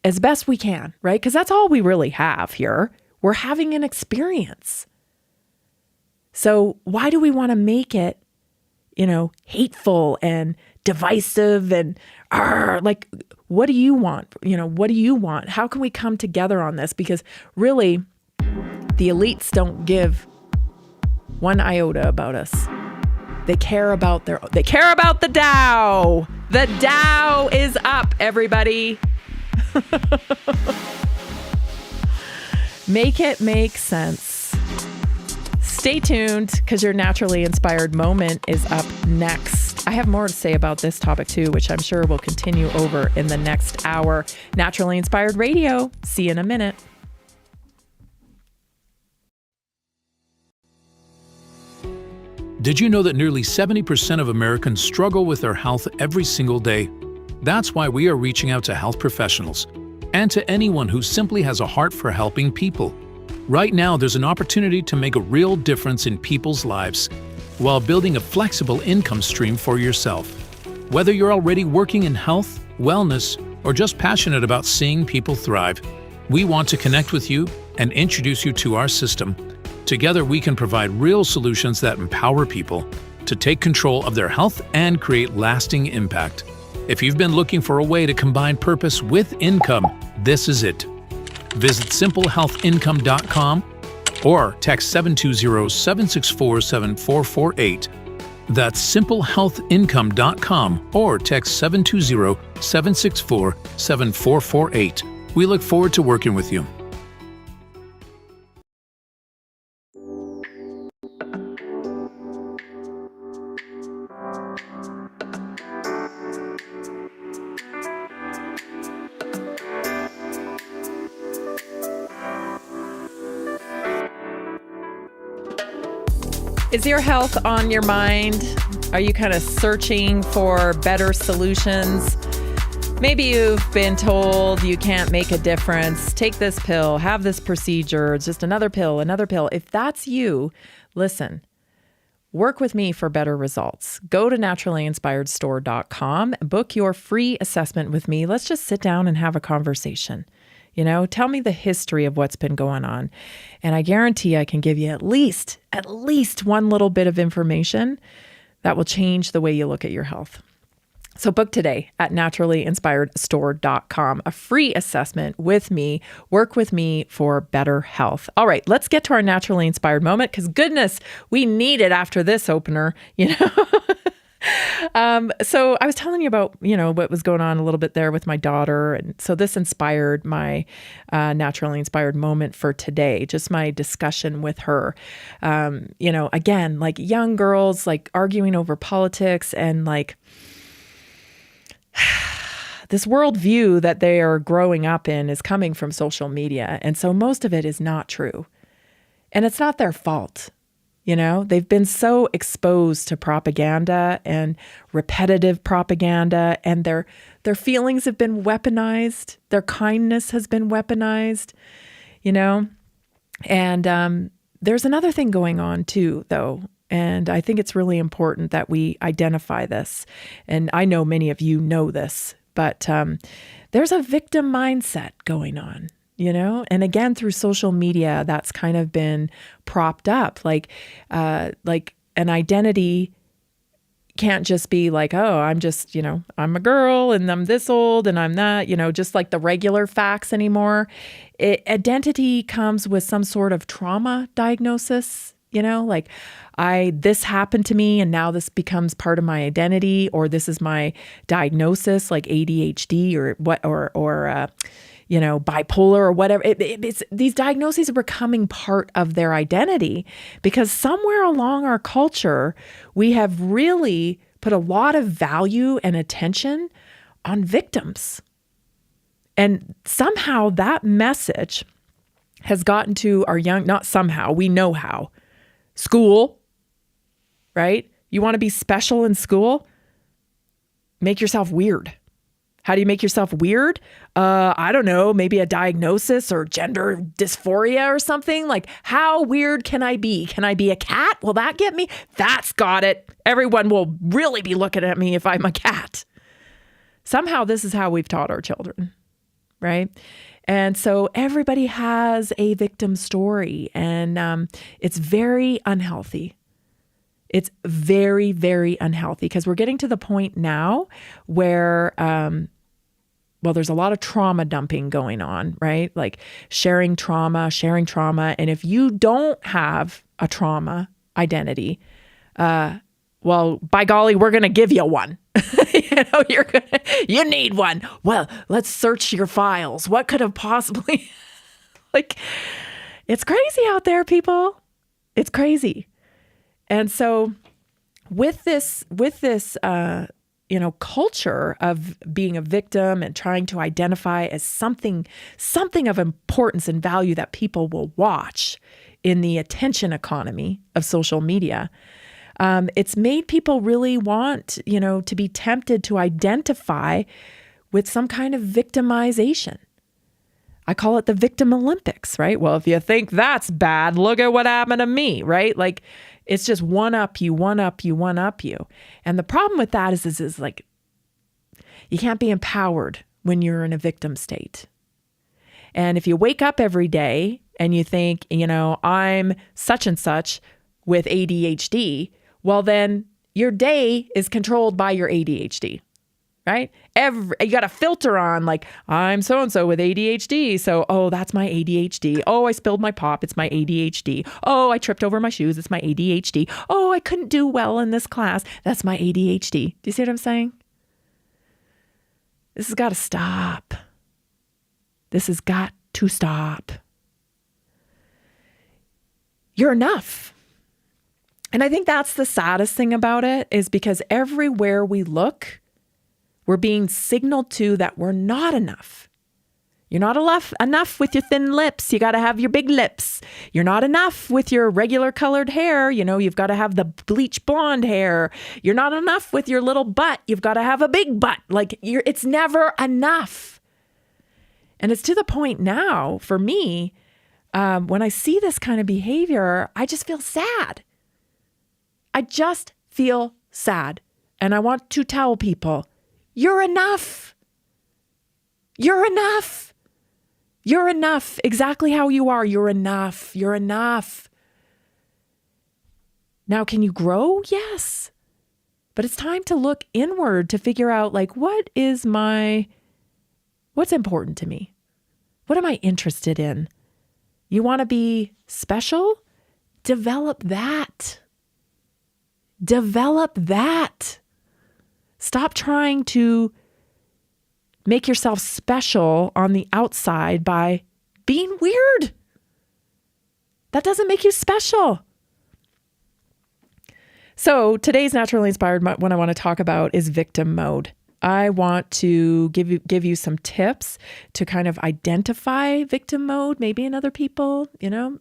as best we can, right? Because that's all we really have here. We're having an experience. So why do we want to make it, hateful and divisive and like, what do you want? What do you want? How can we come together on this? Because really, the elites don't give one iota about us. They care about the Dow. The Dow is up, everybody. Make it make sense. Stay tuned because your naturally inspired moment is up next. I have more to say about this topic too, which I'm sure will continue over in the next hour. Naturally Inspired Radio. See you in a minute. Did you know that nearly 70% of Americans struggle with their health every single day? That's why we are reaching out to health professionals and to anyone who simply has a heart for helping people. Right now, there's an opportunity to make a real difference in people's lives while building a flexible income stream for yourself. Whether you're already working in health, wellness, or just passionate about seeing people thrive, we want to connect with you and introduce you to our system. Together, we can provide real solutions that empower people to take control of their health and create lasting impact. If you've been looking for a way to combine purpose with income, this is it. Visit simplehealthincome.com or text 720-764-7448. That's simplehealthincome.com or text 720-764-7448. We look forward to working with you. Is your health on your mind? Are you kind of searching for better solutions? Maybe you've been told you can't make a difference. Take this pill, have this procedure. It's just another pill, another pill. If that's you, listen. Work with me for better results. Go to naturallyinspiredstore.com, book your free assessment with me. Let's just sit down and have a conversation. Tell me the history of what's been going on. And I guarantee I can give you at least one little bit of information that will change the way you look at your health. So book today at naturallyinspiredstore.com, a free assessment with me. Work with me for better health. All right, let's get to our naturally inspired moment, because goodness, we need it after this opener, So I was telling you about, what was going on a little bit there with my daughter. And so this inspired my naturally inspired moment for today, just my discussion with her. Again, like young girls, like arguing over politics and like this worldview that they are growing up in is coming from social media. And so most of it is not true. And it's not their fault. They've been so exposed to propaganda and repetitive propaganda, and their feelings have been weaponized. Their kindness has been weaponized, And there's another thing going on too, though. And I think it's really important that we identify this. And I know many of you know this, but there's a victim mindset going on. And again, through social media, that's kind of been propped up. Like an identity can't just be like, oh, I'm just, I'm a girl and I'm this old and I'm that, just like the regular facts anymore. Identity comes with some sort of trauma diagnosis, like this happened to me and now this becomes part of my identity, or this is my diagnosis, like ADHD or what, or bipolar or whatever. It's these diagnoses are becoming part of their identity because somewhere along our culture, we have really put a lot of value and attention on victims. And somehow that message has gotten to our not somehow, we know how. School, right? You want to be special in school? Make yourself weird. How do you make yourself weird? I don't know, maybe a diagnosis or gender dysphoria or something. Like, how weird can I be? Can I be a cat? Will that get me? That's got it. Everyone will really be looking at me if I'm a cat. Somehow this is how we've taught our children, right? And so everybody has a victim story, and it's very unhealthy. It's very, very unhealthy because we're getting to the point now where, there's a lot of trauma dumping going on, right? Like sharing trauma. And if you don't have a trauma identity, by golly, we're going to give you one. You need one. Well, let's search your files. What could have possibly, it's crazy out there, people. It's crazy. And so with this, culture of being a victim and trying to identify as something of importance and value that people will watch in the attention economy of social media, it's made people really want, to be tempted to identify with some kind of victimization. I call it the victim Olympics, right? Well, if you think that's bad, look at what happened to me, right? Like, it's just one up you. And the problem with that is like, you can't be empowered when you're in a victim state. And if you wake up every day and you think, I'm such and such with ADHD, well, then your day is controlled by your ADHD, right? You got a filter on, like, I'm so-and-so with ADHD. So, that's my ADHD. I spilled my pop. It's my ADHD. I tripped over my shoes. It's my ADHD. I couldn't do well in this class. That's my ADHD. Do you see what I'm saying? This has got to stop. This has got to stop. You're enough. And I think that's the saddest thing about it, is because everywhere we look, we're being signaled to that we're not enough. You're not enough with your thin lips. You got to have your big lips. You're not enough with your regular colored hair. You've got to have the bleach blonde hair. You're not enough with your little butt. You've got to have a big butt. It's never enough. And it's to the point now for me, when I see this kind of behavior, I just feel sad. I just feel sad. And I want to tell people, you're enough. You're enough. You're enough exactly how you are. You're enough. You're enough. Now, can you grow? Yes. But it's time to look inward to figure out what's important to me? What am I interested in? You want to be special? Develop that. Develop that. Stop trying to make yourself special on the outside by being weird. That doesn't make you special. So today's Naturally Inspired, what I want to talk about is victim mode. I want to give you some tips to kind of identify victim mode, maybe in other people, and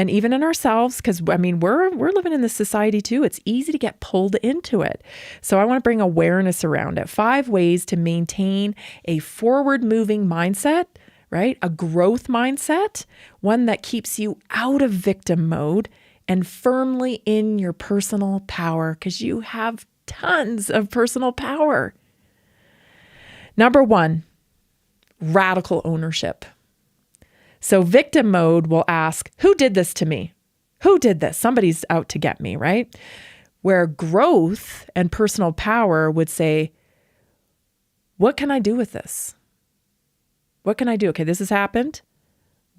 even in ourselves, because we're living in this society too. It's easy to get pulled into it. So I want to bring awareness around it. 5 ways to maintain a forward-moving mindset, right? A growth mindset, one that keeps you out of victim mode and firmly in your personal power, because you have tons of personal power. Number 1, radical ownership. So victim mode will ask, who did this to me? Who did this? Somebody's out to get me, right? Where growth and personal power would say, what can I do with this? What can I do? Okay, this has happened.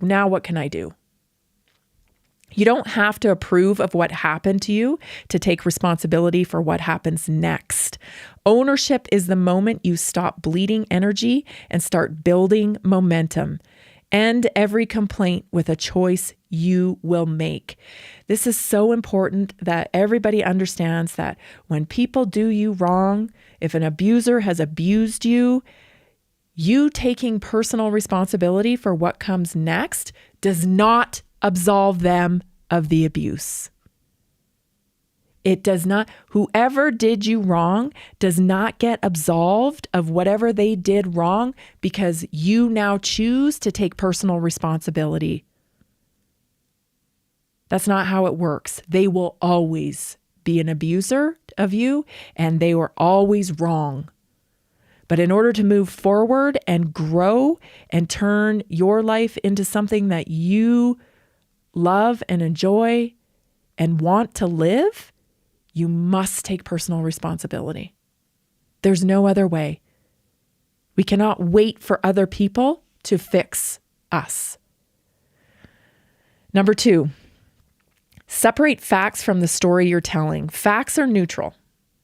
Now what can I do? You don't have to approve of what happened to you to take responsibility for what happens next. Ownership is the moment you stop bleeding energy and start building momentum. End every complaint with a choice you will make. This is so important that everybody understands that when people do you wrong, if an abuser has abused you, you taking personal responsibility for what comes next does not absolve them of the abuse. It does not, whoever did you wrong does not get absolved of whatever they did wrong because you now choose to take personal responsibility. That's not how it works. They will always be an abuser of you, and they were always wrong. But in order to move forward and grow and turn your life into something that you love and enjoy and want to live, you must take personal responsibility. There's no other way. We cannot wait for other people to fix us. Number 2, separate facts from the story you're telling. Facts are neutral,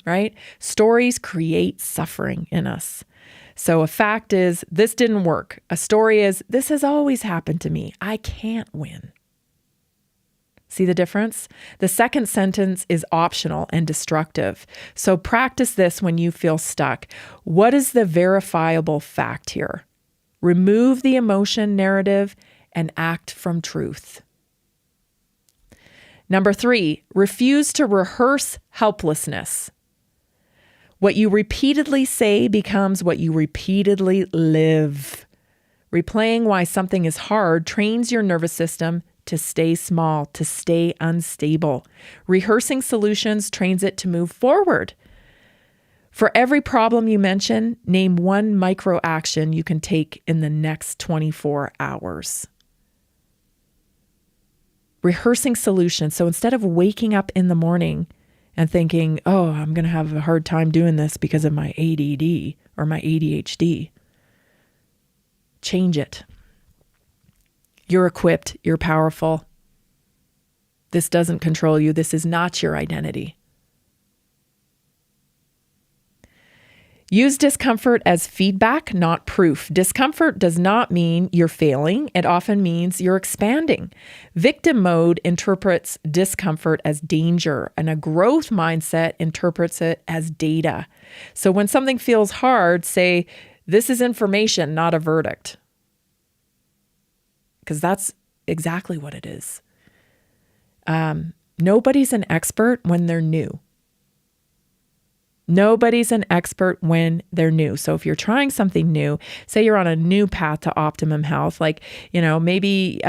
right? Stories create suffering in us. So a fact is, this didn't work. A story is, this has always happened to me. I can't win. See the difference? The second sentence is optional and destructive. So practice this when you feel stuck. What is the verifiable fact here? Remove the emotion narrative and act from truth. Number 3, refuse to rehearse helplessness. What you repeatedly say becomes what you repeatedly live. Replaying why something is hard trains your nervous system to stay small, to stay unstable. Rehearsing solutions trains it to move forward. For every problem you mention, name one micro action you can take in the next 24 hours. Rehearsing solutions. So instead of waking up in the morning and thinking, oh, I'm going to have a hard time doing this because of my ADD or my ADHD, change it. You're equipped. You're powerful. This doesn't control you. This is not your identity. Use discomfort as feedback, not proof. Discomfort does not mean you're failing. It often means you're expanding. Victim mode interprets discomfort as danger, and a growth mindset interprets it as data. So when something feels hard, say, this is information, not a verdict. because that's exactly what it is. Nobody's an expert when they're new. Nobody's an expert when they're new. So if you're trying something new, say you're on a new path to optimum health, like, maybe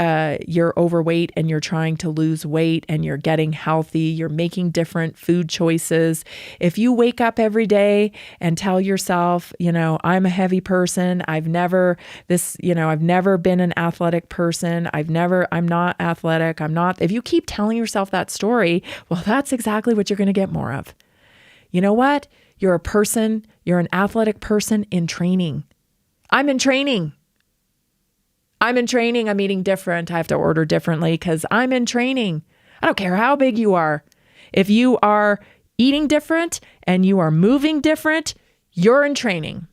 you're overweight and you're trying to lose weight and you're getting healthy, you're making different food choices. If you wake up every day and tell yourself, I'm a heavy person, I've never been an athletic person, I'm not athletic, if you keep telling yourself that story, well, that's exactly what you're going to get more of. You know what? You're an athletic person in training. I'm in training. I'm eating different. I have to order differently because I'm in training. I don't care how big you are. If you are eating different and you are moving different, you're in training.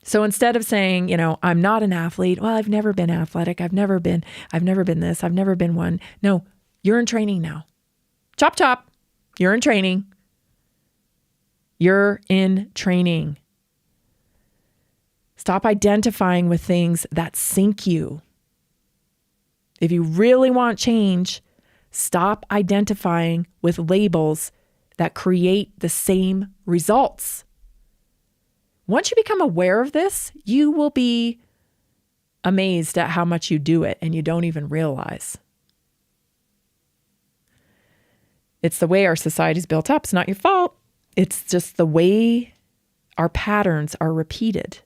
So instead of saying, I'm not an athlete, well, I've never been athletic, I've never been this, I've never been one. No, you're in training now. Chop, chop. You're in training. You're in training. Stop identifying with things that sink you. If you really want change, stop identifying with labels that create the same results. Once you become aware of this, you will be amazed at how much you do it and you don't even realize. It's the way our society's built up. It's not your fault. It's just the way our patterns are repeated.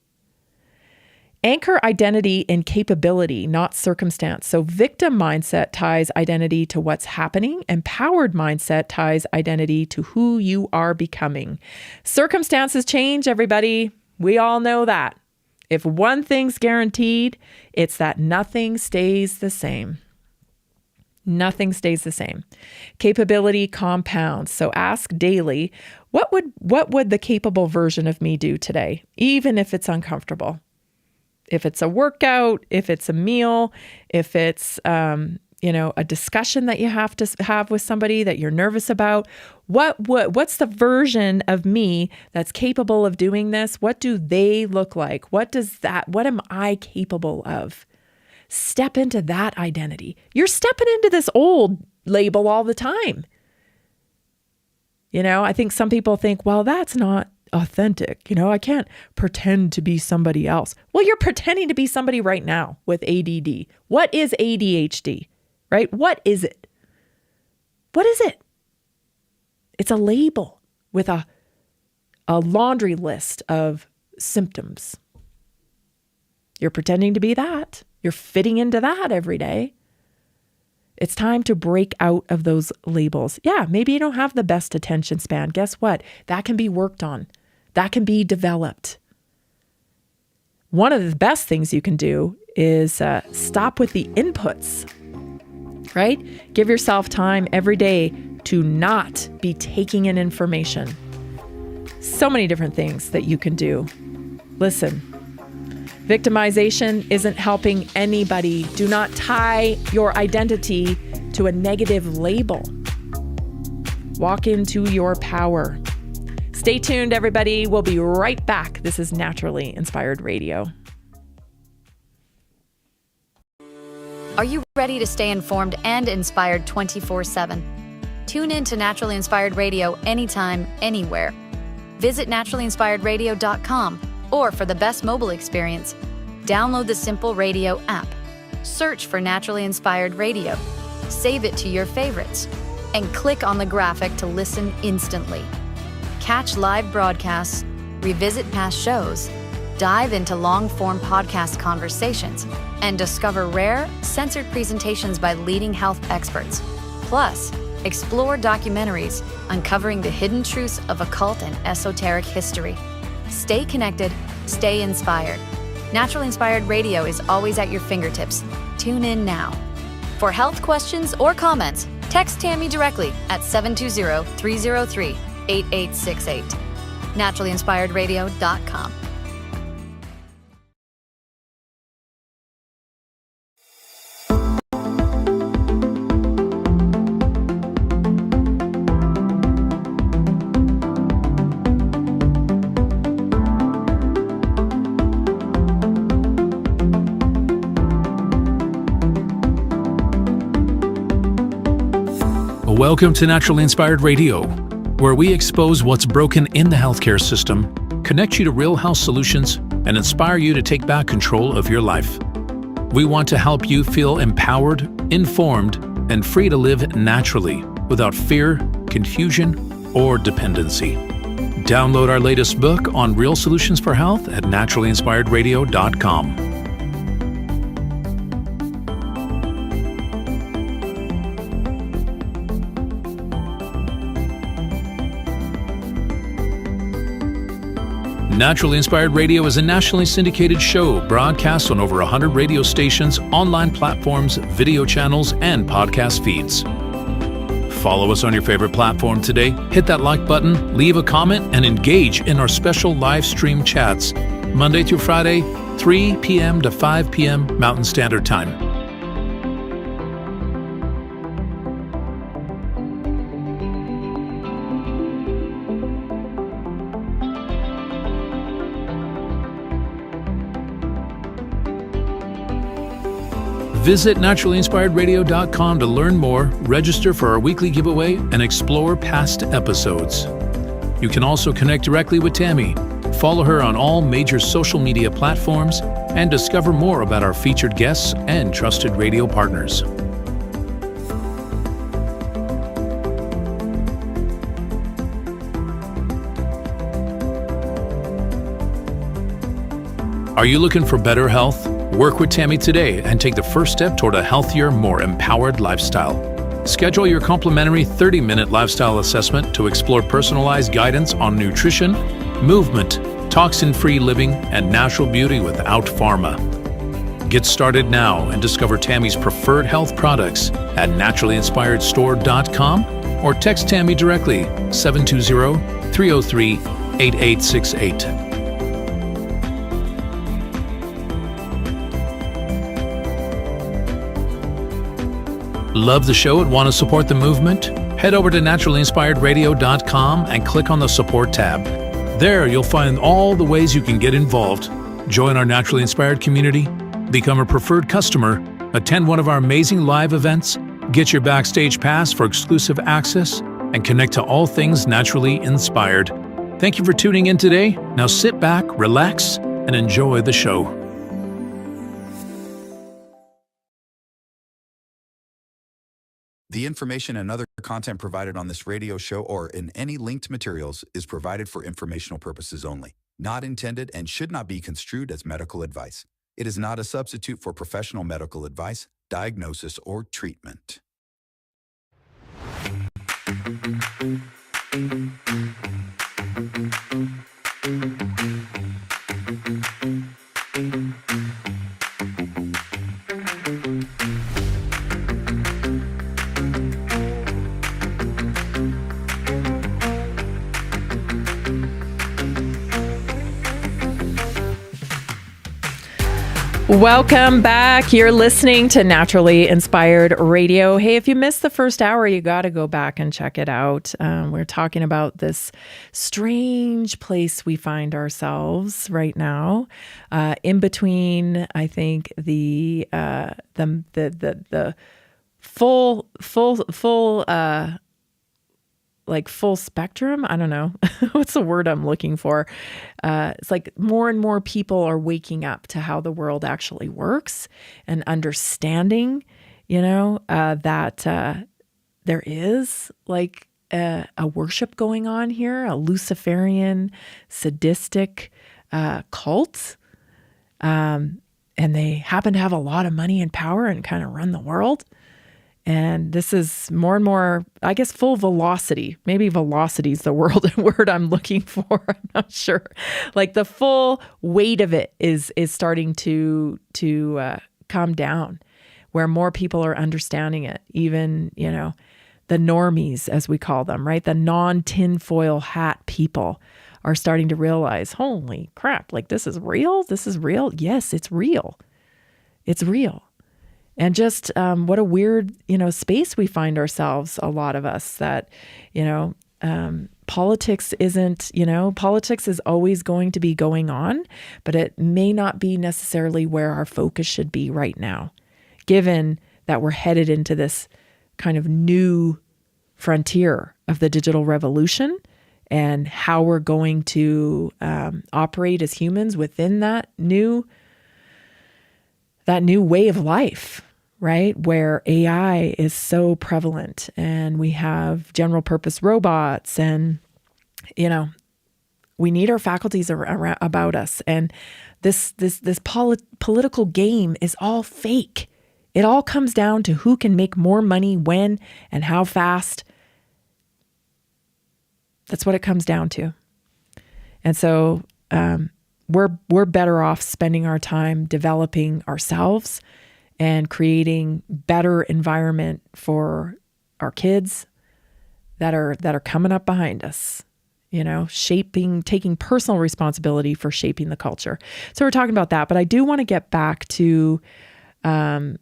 Anchor identity in capability, not circumstance. So victim mindset ties identity to what's happening. Empowered mindset ties identity to who you are becoming. Circumstances change, everybody. We all know that. If one thing's guaranteed, it's that nothing stays the same. Nothing stays the same. Capability compounds. So ask daily, what would the capable version of me do today, even if it's uncomfortable? If it's a workout, if it's a meal, if it's a discussion that you have to have with somebody that you're nervous about, what's the version of me that's capable of doing this? What do they look like? What am I capable of? Step into that identity. You're stepping into this old label all the time. I think some people think, well, that's not authentic. I can't pretend to be somebody else. Well, you're pretending to be somebody right now with ADD. What is ADHD, right? What is it? What is it? It's a label with a laundry list of symptoms. You're pretending to be that. You're fitting into that every day. It's time to break out of those labels. Yeah, maybe you don't have the best attention span. Guess what? That can be worked on. That can be developed. One of the best things you can do is stop with the inputs, right? Give yourself time every day to not be taking in information. So many different things that you can do. Listen. Victimization isn't helping anybody. Do not tie your identity to a negative label. Walk into your power. Stay tuned, everybody. We'll be right back. This is Naturally Inspired Radio. Are you ready to stay informed and inspired 24/7? Tune in to Naturally Inspired Radio anytime, anywhere. Visit naturallyinspiredradio.com. Or for the best mobile experience, download the Simple Radio app. Search for Naturally Inspired Radio. Save it to your favorites. And click on the graphic to listen instantly. Catch live broadcasts, revisit past shows, dive into long-form podcast conversations, and discover rare, censored presentations by leading health experts. Plus, explore documentaries uncovering the hidden truths of occult and esoteric history. Stay connected, stay inspired. Naturally Inspired Radio is always at your fingertips. Tune in now. For health questions or comments, text Tammy directly at 720-303-8868. naturallyinspiredradio.com. Welcome to Naturally Inspired Radio, where we expose what's broken in the healthcare system, connect you to real health solutions, and inspire you to take back control of your life. We want to help you feel empowered, informed, and free to live naturally without fear, confusion, or dependency. Download our latest book on real solutions for health at naturallyinspiredradio.com. Naturally Inspired Radio is a nationally syndicated show broadcast on over 100 radio stations, online platforms, video channels, and podcast feeds. Follow us on your favorite platform today, hit that like button, leave a comment, and engage in our special live stream chats, Monday through Friday, 3 p.m. to 5 p.m. Mountain Standard Time. Visit naturallyinspiredradio.com to learn more, register for our weekly giveaway, and explore past episodes. You can also connect directly with Tammy, follow her on all major social media platforms, and discover more about our featured guests and trusted radio partners. Are you looking for better health? Work with Tammy today and take the first step toward a healthier, more empowered lifestyle. Schedule your complimentary 30-minute lifestyle assessment to explore personalized guidance on nutrition, movement, toxin-free living, and natural beauty without pharma. Get started now and discover Tammy's preferred health products at naturallyinspiredstore.com or text Tammy directly 720-303-8868. Love the show and want to support the movement? Head over to naturallyinspiredradio.com and click on the support tab. There you'll find all the ways you can get involved. Join our Naturally Inspired community, become a preferred customer, attend one of our amazing live events, get your backstage pass for exclusive access, and connect to all things naturally inspired. Thank you for tuning in today. Now sit back, relax, and enjoy the show. The information and other content provided on this radio show or in any linked materials is provided for informational purposes only, not intended and should not be construed as medical advice. It is not a substitute for professional medical advice, diagnosis, or treatment. Welcome back. You're listening to Naturally Inspired Radio. Hey, if you missed the first hour, you got to go back and check it out. We're talking about this strange place we find ourselves right now, in between. I think the full like full spectrum. I don't know. What's the word I'm looking for? It's like more and more people are waking up to how the world actually works and understanding, that there is like a worship going on here, a Luciferian, sadistic cult. And they happen to have a lot of money and power and kind of run the world. And this is more and more, I guess, full velocity. Maybe velocity is the word I'm looking for. I'm not sure. Like the full weight of it is starting to come down, where more people are understanding it. Even, the normies, as we call them, right? The non-tinfoil hat people are starting to realize, holy crap, like this is real? This is real? Yes, it's real. It's real. And just what a weird, space we find ourselves, a lot of us, that, politics isn't, politics is always going to be going on, but it may not be necessarily where our focus should be right now, given that we're headed into this kind of new frontier of the digital revolution and how we're going to operate as humans within that new way of life, right? Where AI is so prevalent and we have general purpose robots and, we need our faculties about us. And this political game is all fake. It all comes down to who can make more money when and how fast. That's what it comes down to. And so we're better off spending our time developing ourselves and creating better environment for our kids that are coming up behind us. Taking personal responsibility for shaping the culture. So we're talking about that, but I do want to get back to a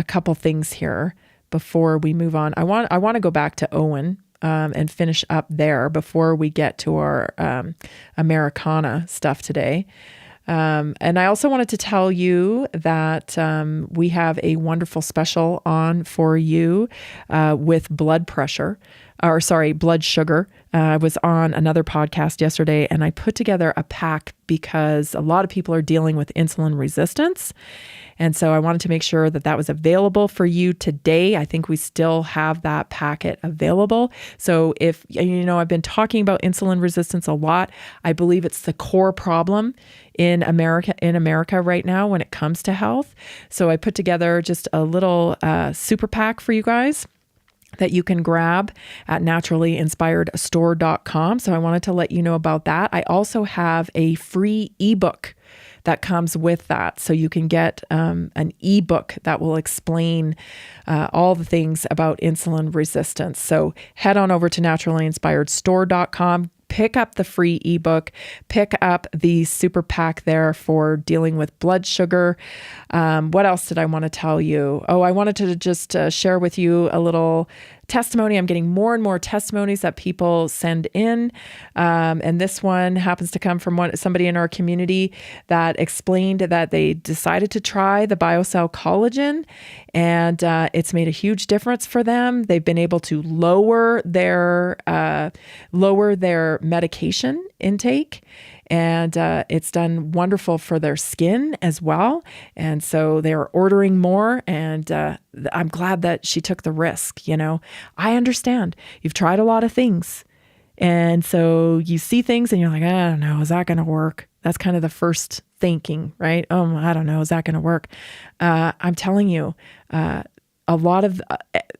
couple things here before we move on. I want to go back to Owen and finish up there before we get to our Americana stuff today. And I also wanted to tell you that we have a wonderful special on for you with blood sugar. I was on another podcast yesterday and I put together a pack because a lot of people are dealing with insulin resistance. And so I wanted to make sure that was available for you today. I think we still have that packet available. So if, I've been talking about insulin resistance a lot. I believe it's the core problem in America right now when it comes to health. So I put together just a little super pack for you guys that you can grab at naturallyinspiredstore.com. So I wanted to let you know about that. I also have a free ebook that comes with that. So you can get an ebook that will explain all the things about insulin resistance. So head on over to naturallyinspiredstore.com. Pick up the free ebook, pick up the super pack there for dealing with blood sugar. What else did I want to tell you? I wanted to just share with you a little testimony. I'm getting more and more testimonies that people send in. And this one happens to come from somebody in our community that explained that they decided to try the BioCell collagen and it's made a huge difference for them. They've been able to lower their medication intake. And it's done wonderful for their skin as well. And so they're ordering more. And I'm glad that she took the risk. I understand. You've tried a lot of things. And so you see things and you're like, I don't know, is that going to work? That's kind of the first thinking, right? I don't know, is that going to work? I'm telling you, a lot of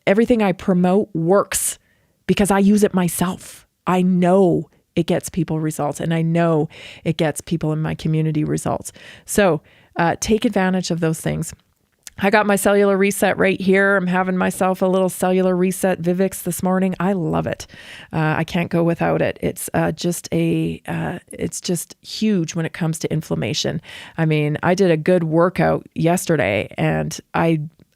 everything I promote works because I use it myself. I know it gets people results, and I know it gets people in my community results. So take advantage of those things. I got my cellular reset right here. I'm having myself a little cellular reset Vivix this morning. I love it. I can't go without it. It's just huge when it comes to inflammation. I mean, I did a good workout yesterday and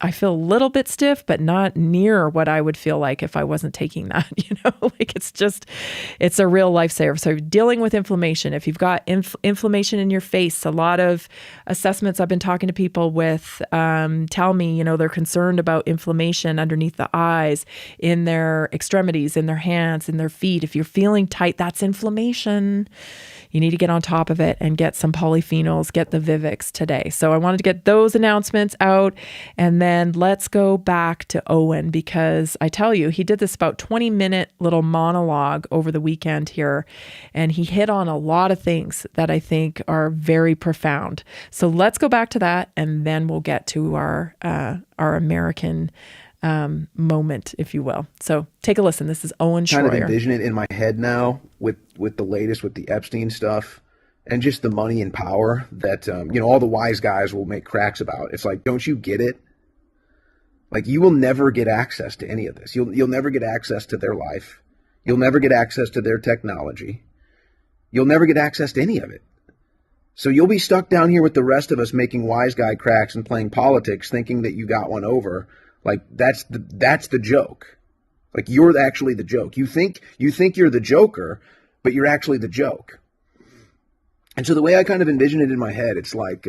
I feel a little bit stiff, but not near what I would feel like if I wasn't taking that, it's a real lifesaver. So dealing with inflammation, if you've got inflammation in your face, a lot of assessments I've been talking to people with tell me, they're concerned about inflammation underneath the eyes, in their extremities, in their hands, in their feet. If you're feeling tight, that's inflammation. You need to get on top of it and get some polyphenols, get the Vivix today. So I wanted to get those announcements out. And then let's go back to Owen, because I tell you, he did this about 20-minute little monologue over the weekend here. And he hit on a lot of things that I think are very profound. So let's go back to that. And then we'll get to our American moment, if you will. So take a listen. This is Owen Schroyer. Kind of envision it in my head now with the latest, with the Epstein stuff and just the money and power that, all the wise guys will make cracks about. It's like, don't you get it? Like, you will never get access to any of this. You'll never get access to their life. You'll never get access to their technology. You'll never get access to any of it. So you'll be stuck down here with the rest of us making wise guy cracks and playing politics, thinking that you got one over. Like, that's the joke. Like, you're actually the joke. You think you're the joker, but you're actually the joke. And so the way I kind of envision it in my head, it's like,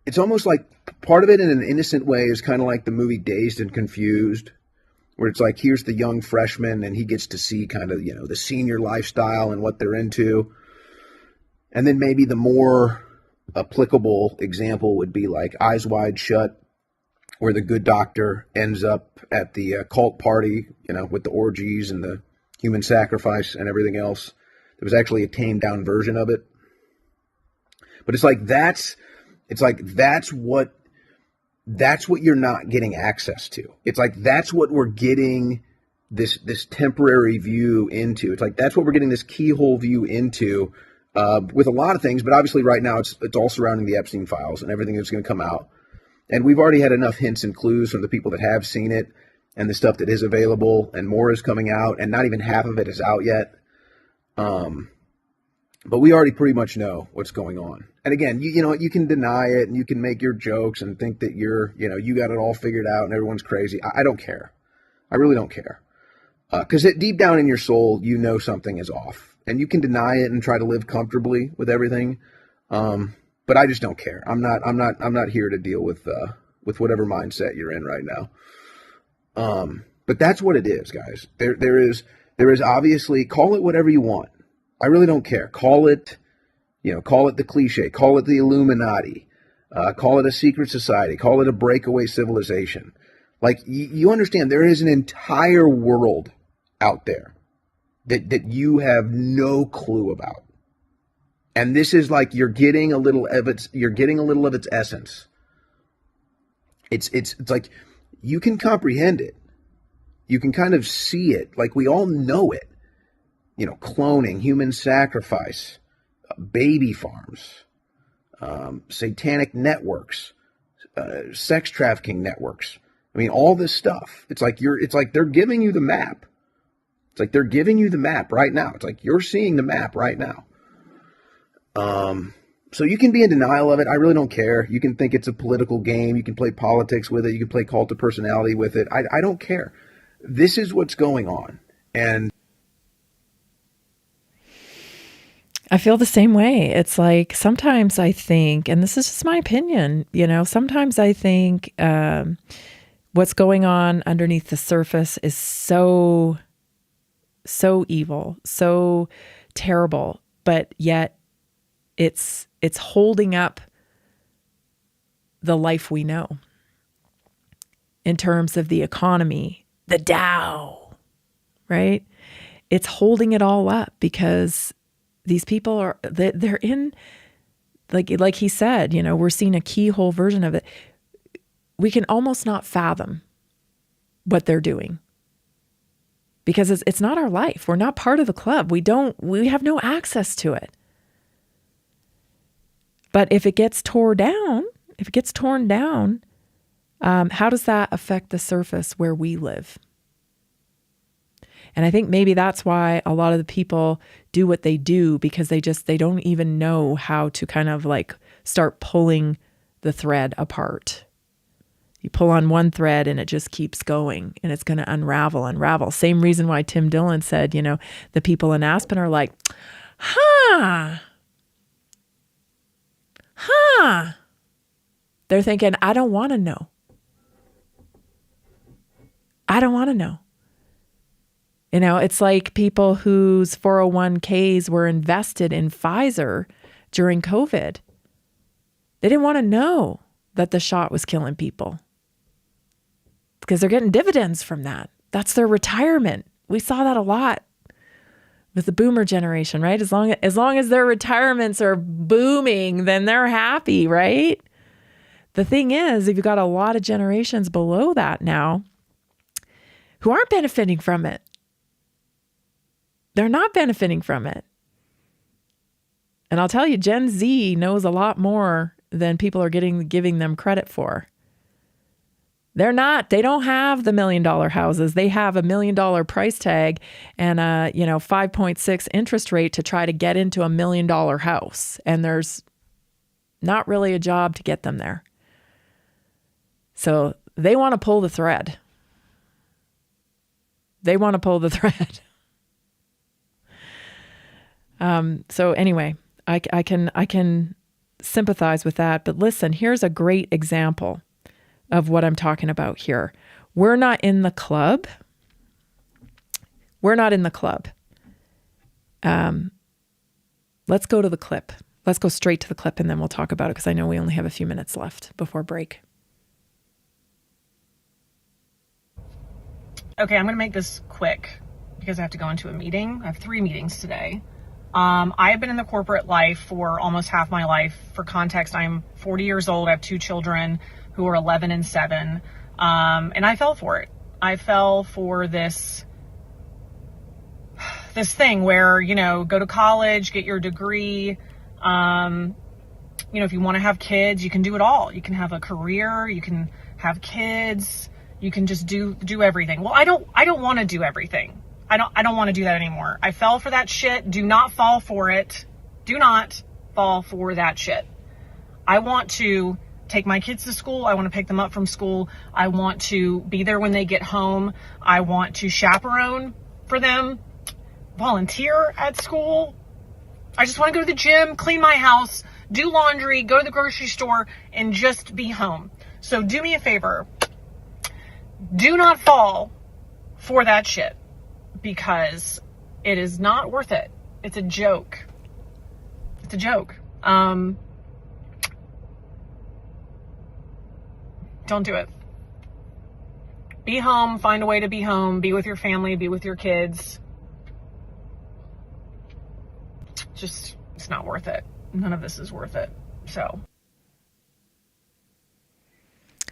it's almost like part of it in an innocent way is kind of like the movie Dazed and Confused, where it's like, here's the young freshman and he gets to see kind of, the senior lifestyle and what they're into. And then maybe the more applicable example would be like Eyes Wide Shut, where the good doctor ends up at the cult party, with the orgies and the human sacrifice and everything else. There was actually a tamed down version of it. But it's like, that's what you're not getting access to. It's like, that's what we're getting this temporary view into. It's like, that's what we're getting this keyhole view into, with a lot of things, but obviously right now it's all surrounding the Epstein files and everything that's going to come out. And we've already had enough hints and clues from the people that have seen it and the stuff that is available, and more is coming out, and not even half of it is out yet. But we already pretty much know what's going on. And again, you can deny it and you can make your jokes and think that you got it all figured out and everyone's crazy. I don't care. I really don't care. Because deep down in your soul, something is off. And you can deny it and try to live comfortably with everything, but I just don't care. I'm not here to deal with whatever mindset you're in right now. But that's what it is, guys. There is obviously, call it whatever you want. I really don't care. Call it the cliche. Call it the Illuminati. Call it a secret society. Call it a breakaway civilization. Like you understand, there is an entire world out there that you have no clue about. And this is like, you're getting a little of its essence. It's like, you can comprehend it. You can kind of see it. Like, we all know it. Cloning, human sacrifice, baby farms, satanic networks, sex trafficking networks. I mean, all this stuff. It's like they're giving you the map. It's like they're giving you the map right now. It's like you're seeing the map right now. So you can be in denial of it. I really don't care. You can think it's a political game. You can play politics with it. You can play cult of personality with it. I don't care. This is what's going on. And I feel the same way. It's like, sometimes I think, and this is just my opinion, sometimes I think what's going on underneath the surface is so evil, so terrible, but yet it's holding up the life we know in terms of the economy, the Dow, right? It's holding it all up because these people they're in, like he said, we're seeing a keyhole version of it. We can almost not fathom what they're doing because it's not our life. We're not part of the club. We have no access to it. But if it gets torn down, how does that affect the surface where we live? And I think maybe that's why a lot of the people do what they do, because they don't even know how to kind of like start pulling the thread apart. You pull on one thread and it just keeps going and it's going to unravel. Same reason why Tim Dillon said, the people in Aspen are like, They're thinking, I don't want to know. It's like people whose 401ks were invested in Pfizer during COVID. They didn't want to know that the shot was killing people because they're getting dividends from that. That's their retirement. We saw that a lot with the boomer generation, right? As long as their retirements are booming, then they're happy, right? The thing is, if you've got a lot of generations below that now who aren't benefiting from it, they're not benefiting from it. And I'll tell you, Gen Z knows a lot more than people are giving them credit for. They don't have the $1 million houses. They have $1 million price tag and a 5.6 interest rate to try to get into $1 million house. And there's not really a job to get them there. So they want to pull the thread. So anyway, I can sympathize with that. But listen, here's a great example of what I'm talking about here. We're not in the club. We're not in the club. Let's go to the clip. Let's go straight to the clip and then we'll talk about it because I know we only have a few minutes left before break. Okay, I'm going to make this quick because I have to go into a meeting. I have 3 meetings today. I have been in the corporate life for almost half my life. For context, I'm 40 years old. I have 2 children who are 11 and 7. And I fell for it. I fell for this thing where, go to college, get your degree. If you want to have kids, you can do it all. You can have a career, you can have kids, you can just do everything. Well, I don't want to do everything. I don't want to do that anymore. I fell for that shit. Do not fall for it. Do not fall for that shit. I want to take my kids to school. I want to pick them up from school. I want to be there when they get home. I want to chaperone for them, volunteer at school. I just want to go to the gym, clean my house, do laundry, go to the grocery store, and just be home. So do me a favor. Do not fall for that shit because it is not worth it. It's a joke. It's a joke. Don't do it. Be home, find a way to be home, be with your family, be with your kids. Just, it's not worth it. None of this is worth it. So.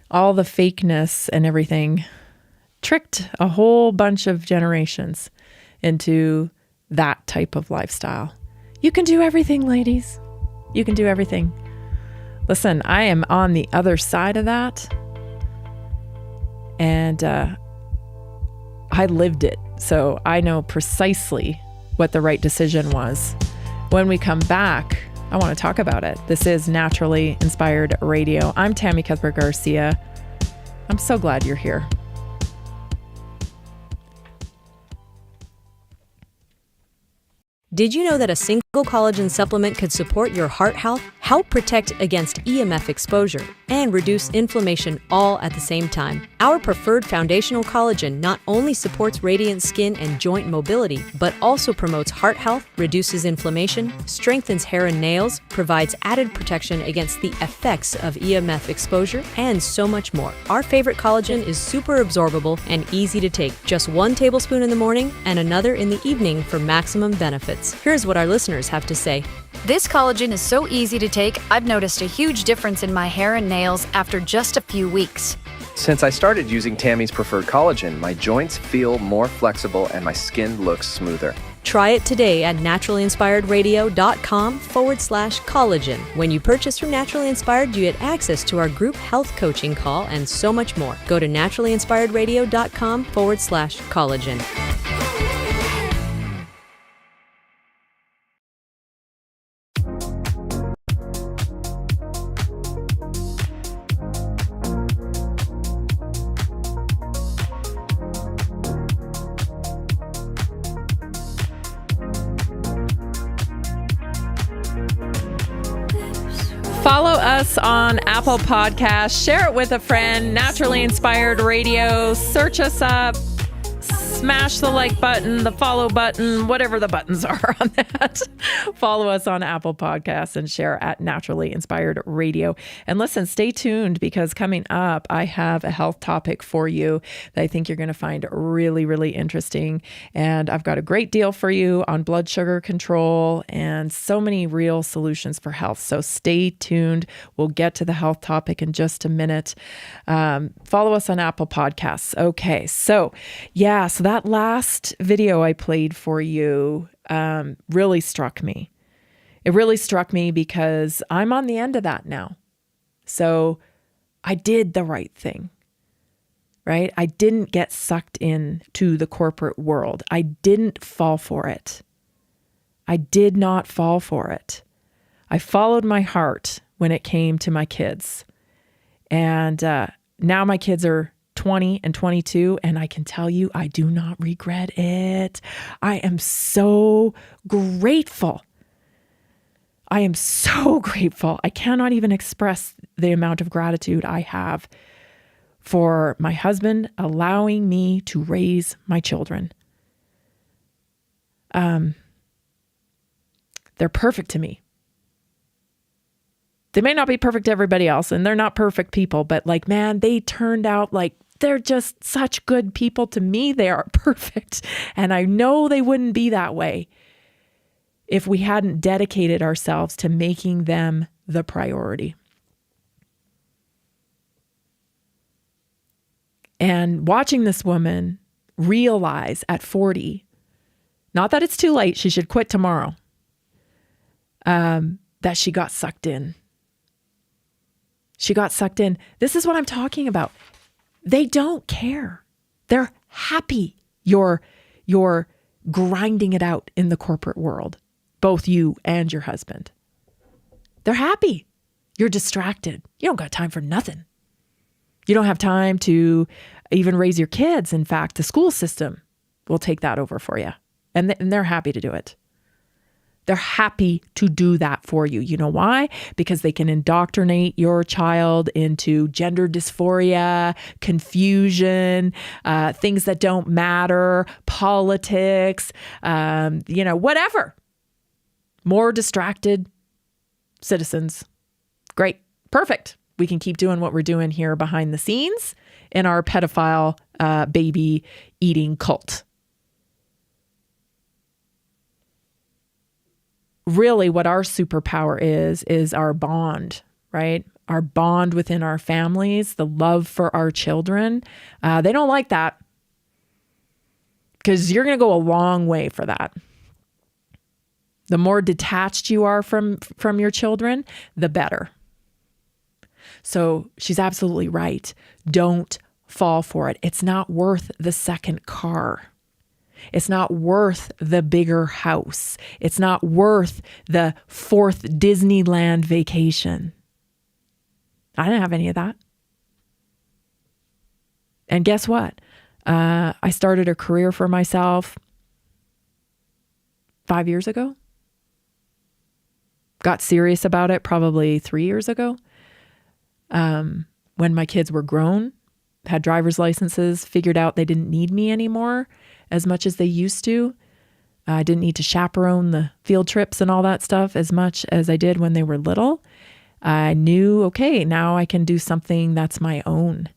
All the fakeness and everything tricked a whole bunch of generations into that type of lifestyle. You can do everything, ladies. You can do everything. Listen, I am on the other side of that. And I lived it. So I know precisely what the right decision was. When we come back, I want to talk about it. This is Naturally Inspired Radio. I'm Tammy Cuthbert Garcia. I'm so glad you're here. Did you know that a single collagen supplement could support your heart health, help protect against EMF exposure, and reduce inflammation all at the same time? Our preferred foundational collagen not only supports radiant skin and joint mobility, but also promotes heart health, reduces inflammation, strengthens hair and nails, provides added protection against the effects of EMF exposure, and so much more. Our favorite collagen is super absorbable and easy to take. Just 1 tablespoon in the morning and another in the evening for maximum benefits. Here's what our listeners have to say. This collagen is so easy to take, I've noticed a huge difference in my hair and nails after just a few weeks. Since I started using Tammy's preferred collagen, my joints feel more flexible and my skin looks smoother. Try it today at naturalinspiredradio.com/collagen. When you purchase from Naturally Inspired, you get access to our group health coaching call and so much more. Go to naturalinspiredradio.com/collagen. Follow us on Apple Podcasts. Share it with a friend. Naturally Inspired Radio. Search us up. Smash the like button, the follow button, whatever the buttons are on that. Follow us on Apple Podcasts and share at Naturally Inspired Radio. And listen, stay tuned because coming up, I have a health topic for you that I think you're going to find really, really interesting. And I've got a great deal for you on blood sugar control and so many real solutions for health. So stay tuned. We'll get to the health topic in just a minute. Follow us on Apple Podcasts. Okay, so that last video I played for you really struck me. It really struck me because I'm on the end of that now. So I did the right thing, right? I didn't get sucked into the corporate world. I didn't fall for it. I did not fall for it. I followed my heart when it came to my kids. And now my kids are 20 and 22, and I can tell you, I do not regret it. I am so grateful I am so grateful. I cannot even express the amount of gratitude I have for my husband allowing me to raise my children. They're perfect to me. They may not be perfect to everybody else, and they're not perfect people, but like, man, they turned out like they're just such good people to me. They are perfect. And I know they wouldn't be that way if we hadn't dedicated ourselves to making them the priority. And watching this woman realize at 40, not that it's too late, she should quit tomorrow, that she got sucked in. She got sucked in. This is what I'm talking about. They don't care. They're happy you're grinding it out in the corporate world, both you and your husband. They're happy. You're distracted. You don't got time for nothing. You don't have time to even raise your kids. In fact, the school system will take that over for you. And they're happy to do it. They're happy to do that for you. You know why? Because they can indoctrinate your child into gender dysphoria, confusion, things that don't matter, politics, whatever. More distracted citizens. Great. Perfect. We can keep doing what we're doing here behind the scenes in our pedophile baby eating cult. Really, what our superpower is our bond, right? Our bond within our families, the love for our children. They don't like that because you're going to go a long way for that. The more detached you are from your children, the better. So she's absolutely right. Don't fall for it. It's not worth the second car. It's not worth the bigger house. It's not worth the 4th Disneyland vacation. I didn't have any of that. And guess what? I started a career for myself 5 years ago. Got serious about it probably 3 years ago. When my kids were grown, had driver's licenses, figured out they didn't need me anymore as much as they used to. I didn't need to chaperone the field trips and all that stuff as much as I did when they were little. I knew, okay, now I can do something that's my own.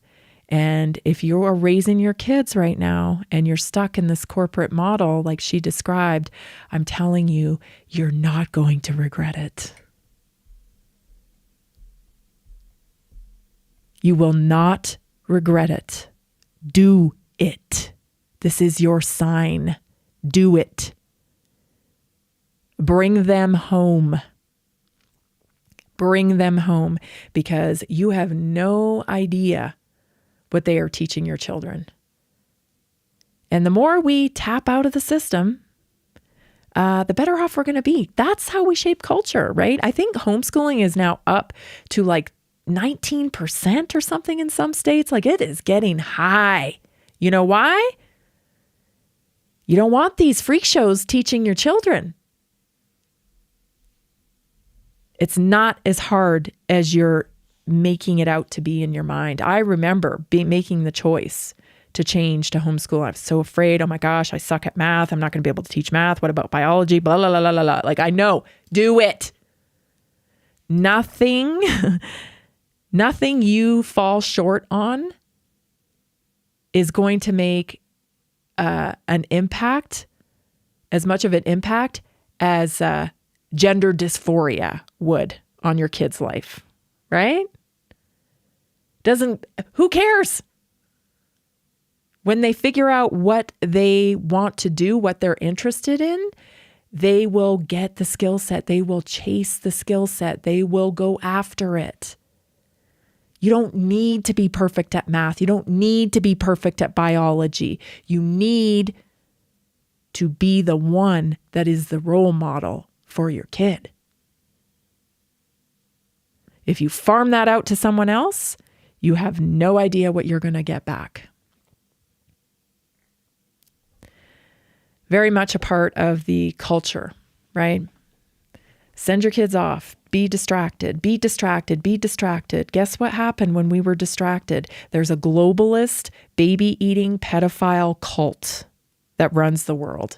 And if you are raising your kids right now and you're stuck in this corporate model like she described, I'm telling you, you're not going to regret it. You will not regret it. Do it. This is your sign. Do it. Bring them home. Bring them home because you have no idea what they are teaching your children. And the more we tap out of the system, the better off we're going to be. That's how we shape culture, right? I think homeschooling is now up to like 19% or something in some states. Like it is getting high. You know why? You don't want these freak shows teaching your children. It's not as hard as you're making it out to be in your mind. I remember making the choice to change to homeschool. I was so afraid. Oh my gosh, I suck at math. I'm not going to be able to teach math. What about biology? Blah, blah, blah, blah, blah. Like, I know. Do it. Nothing you fall short on is going to make an impact, as much of an impact as gender dysphoria would on your kid's life, right? Who cares? When they figure out what they want to do, what they're interested in, they will get the skill set. They will chase the skill set. They will go after it. You don't need to be perfect at math. You don't need to be perfect at biology. You need to be the one that is the role model for your kid. If you farm that out to someone else, you have no idea what you're going to get back. Very much a part of the culture, right? Send your kids off. Be distracted. Be distracted. Be distracted. Guess what happened when we were distracted? There's a globalist, baby-eating pedophile cult that runs the world.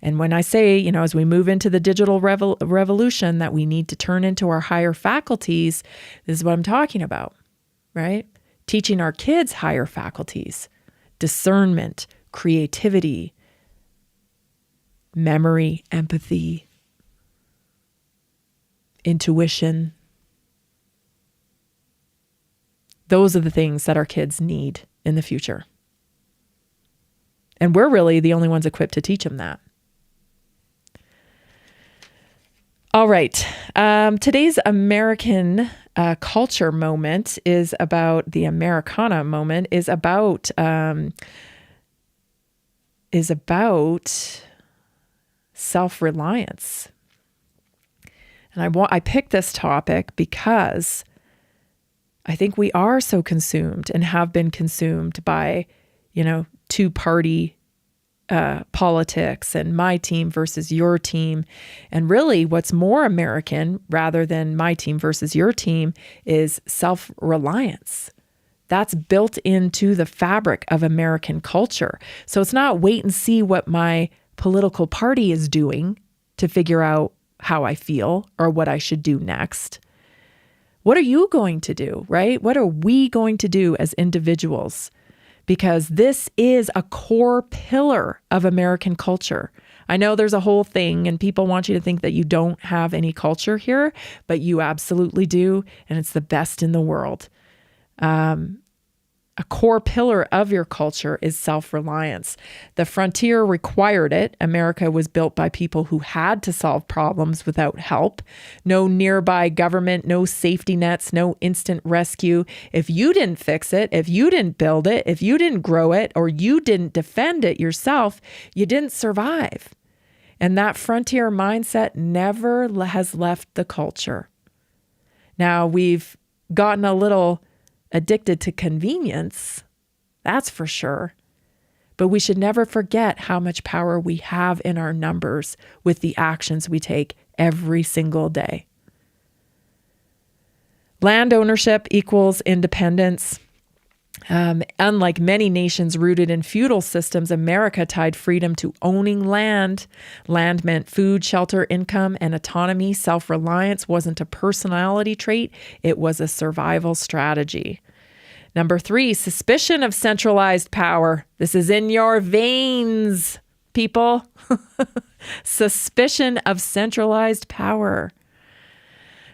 And when I say, as we move into the digital revolution, that we need to turn into our higher faculties, this is what I'm talking about, right? Teaching our kids higher faculties, discernment, creativity, memory, empathy, intuition. Those are the things that our kids need in the future. And we're really the only ones equipped to teach them that. All right. Today's American culture moment is about the Americana moment is about self-reliance. And I picked this topic because I think we are so consumed and have been consumed by, two-party politics and my team versus your team. And really what's more American rather than my team versus your team is self-reliance. That's built into the fabric of American culture. So it's not wait and see what my political party is doing to figure out how I feel or what I should do next. What are you going to do, right? What are we going to do as individuals? Because this is a core pillar of American culture. I know there's a whole thing and people want you to think that you don't have any culture here, but you absolutely do. And it's the best in the world. A core pillar of your culture is self-reliance. The frontier required it. America was built by people who had to solve problems without help. No nearby government, no safety nets, no instant rescue. If you didn't fix it, if you didn't build it, if you didn't grow it, or you didn't defend it yourself, you didn't survive. And that frontier mindset never has left the culture. Now, we've gotten a little addicted to convenience, that's for sure. But we should never forget how much power we have in our numbers with the actions we take every single day. Land ownership equals independence. Unlike many nations rooted in feudal systems, America tied freedom to owning land. Land meant food, shelter, income, and autonomy. Self-reliance wasn't a personality trait. It was a survival strategy. Number 3, suspicion of centralized power. This is in your veins, people. Suspicion of centralized power.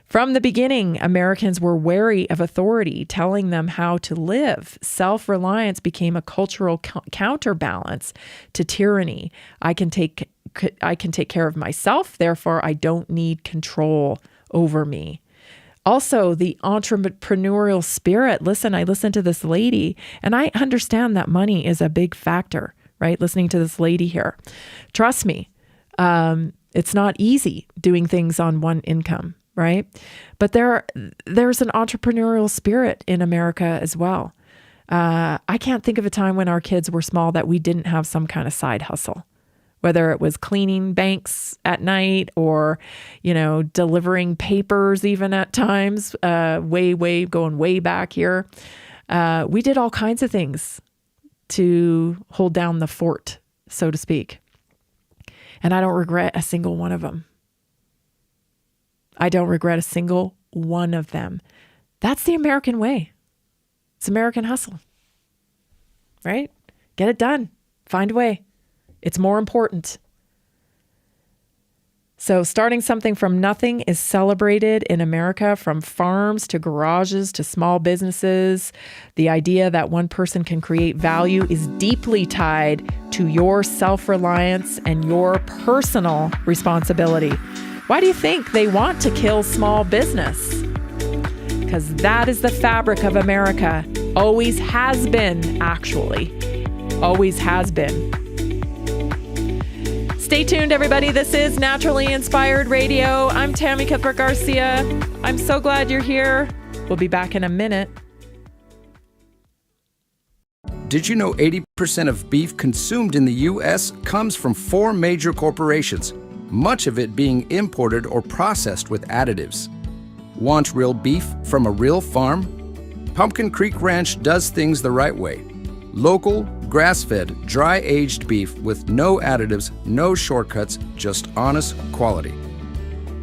From the beginning, Americans were wary of authority telling them how to live. Self-reliance became a cultural counterbalance to tyranny. I can take care of myself, therefore I don't need control over me. Also, the entrepreneurial spirit. Listen, I listened to this lady, and I understand that money is a big factor, right? Listening to this lady here. Trust me, it's not easy doing things on one income. Right? But there's an entrepreneurial spirit in America as well. I can't think of a time when our kids were small that we didn't have some kind of side hustle, whether it was cleaning banks at night or, delivering papers even at times, going way back here. We did all kinds of things to hold down the fort, so to speak. And I don't regret a single one of them. I don't regret a single one of them. That's the American way. It's American hustle, right? Get it done. Find a way. It's more important. So starting something from nothing is celebrated in America, from farms to garages to small businesses. The idea that one person can create value is deeply tied to your self-reliance and your personal responsibility. Why do you think they want to kill small business? Because that is the fabric of America. Always has been, actually. Always has been. Stay tuned, everybody. This is Naturally Inspired Radio. I'm Tammy Cuthbert Garcia. I'm so glad you're here. We'll be back in a minute. Did you know 80% of beef consumed in the U.S. comes from 4 major corporations? much of it being imported or processed with additives. Want real beef from a real farm? Pumpkin Creek Ranch does things the right way. Local, grass-fed, dry-aged beef with no additives, no shortcuts, just honest quality.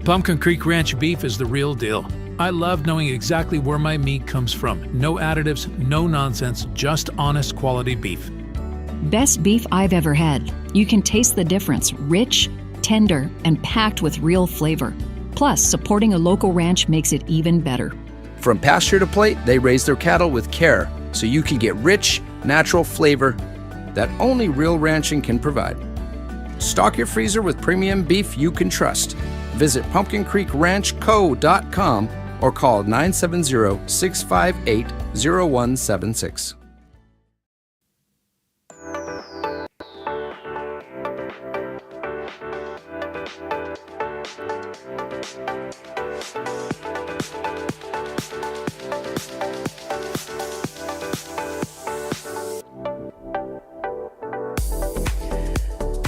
Pumpkin Creek Ranch beef is the real deal. I love knowing exactly where my meat comes from. No additives, no nonsense, just honest quality beef. Best beef I've ever had. You can taste the difference. Rich, tender, and packed with real flavor. Plus, supporting a local ranch makes it even better. From pasture to plate, they raise their cattle with care, so you can get rich, natural flavor that only real ranching can provide. Stock your freezer with premium beef you can trust. Visit pumpkincreekranchco.com or call 970-658-0176.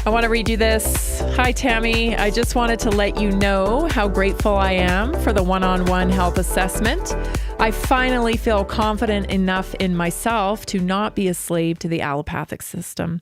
I want to read you this. Hi, Tammy. I just wanted to let you know how grateful I am for the one-on-one health assessment. I finally feel confident enough in myself to not be a slave to the allopathic system.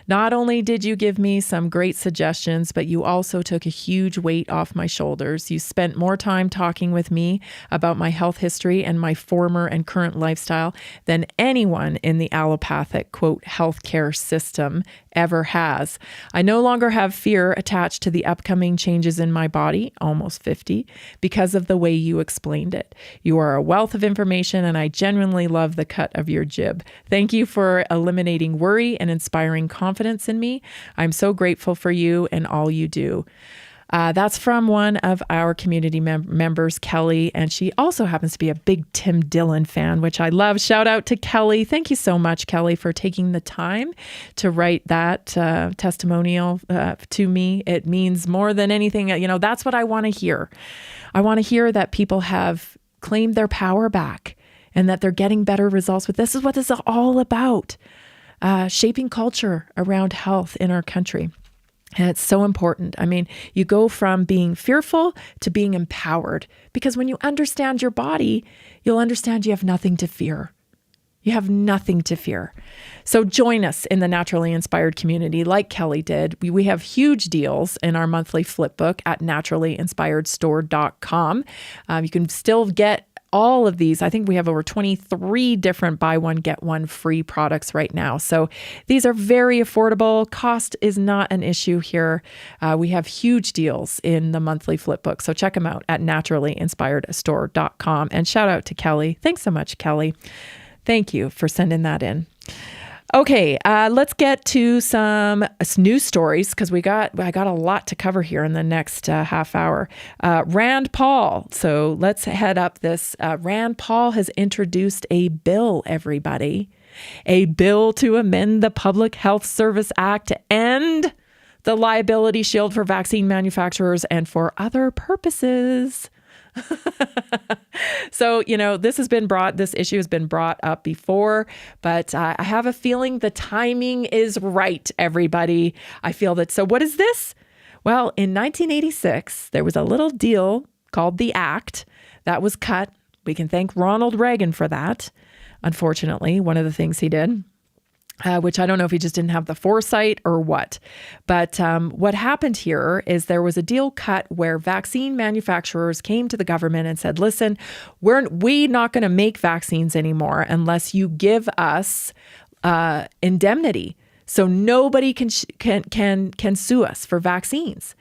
Not only did you give me some great suggestions, but you also took a huge weight off my shoulders. You spent more time talking with me about my health history and my former and current lifestyle than anyone in the allopathic, quote, healthcare system ever has. I no longer have fear attached to the upcoming changes in my body, almost 50, because of the way you explained it. You are a wealth of information, and I genuinely love the cut of your jib. Thank you for eliminating worry and inspiring confidence in me. I'm so grateful for you and all you do. That's from one of our community members, Kelly, and she also happens to be a big Tim Dillon fan, which I love. Shout out to Kelly. Thank you so much, Kelly, for taking the time to write that testimonial to me. It means more than anything. That's what I want to hear. I want to hear that people have claimed their power back and that they're getting better results with this. Is what this is all about, shaping culture around health in our country. And it's so important. I mean, you go from being fearful to being empowered, because when you understand your body, you'll understand you have nothing to fear. You have nothing to fear. So join us in the Naturally Inspired community like Kelly did. We have huge deals in our monthly flip book at naturallyinspiredstore.com. You can still get all of these. I think we have over 23 different buy one, get one free products right now. So these are very affordable. Cost is not an issue here. We have huge deals in the monthly flip book. So check them out at naturallyinspiredstore.com. And shout out to Kelly. Thanks so much, Kelly. Thank you for sending that in. Okay, let's get to some news stories, because I got a lot to cover here in the next half hour. Rand Paul. So let's head up this. Rand Paul has introduced a bill, everybody. A bill to amend the Public Health Service Act to end the liability shield for vaccine manufacturers and for other purposes. So, this issue has been brought up before, but I have a feeling the timing is right, everybody. I feel that. So what is this? Well, in 1986, there was a little deal called the Act that was cut. We can thank Ronald Reagan for that. Unfortunately, one of the things he did, which I don't know if he just didn't have the foresight or what. But what happened here is there was a deal cut where vaccine manufacturers came to the government and said, listen, we're not going to make vaccines anymore unless you give us indemnity. So nobody can sue us for vaccines.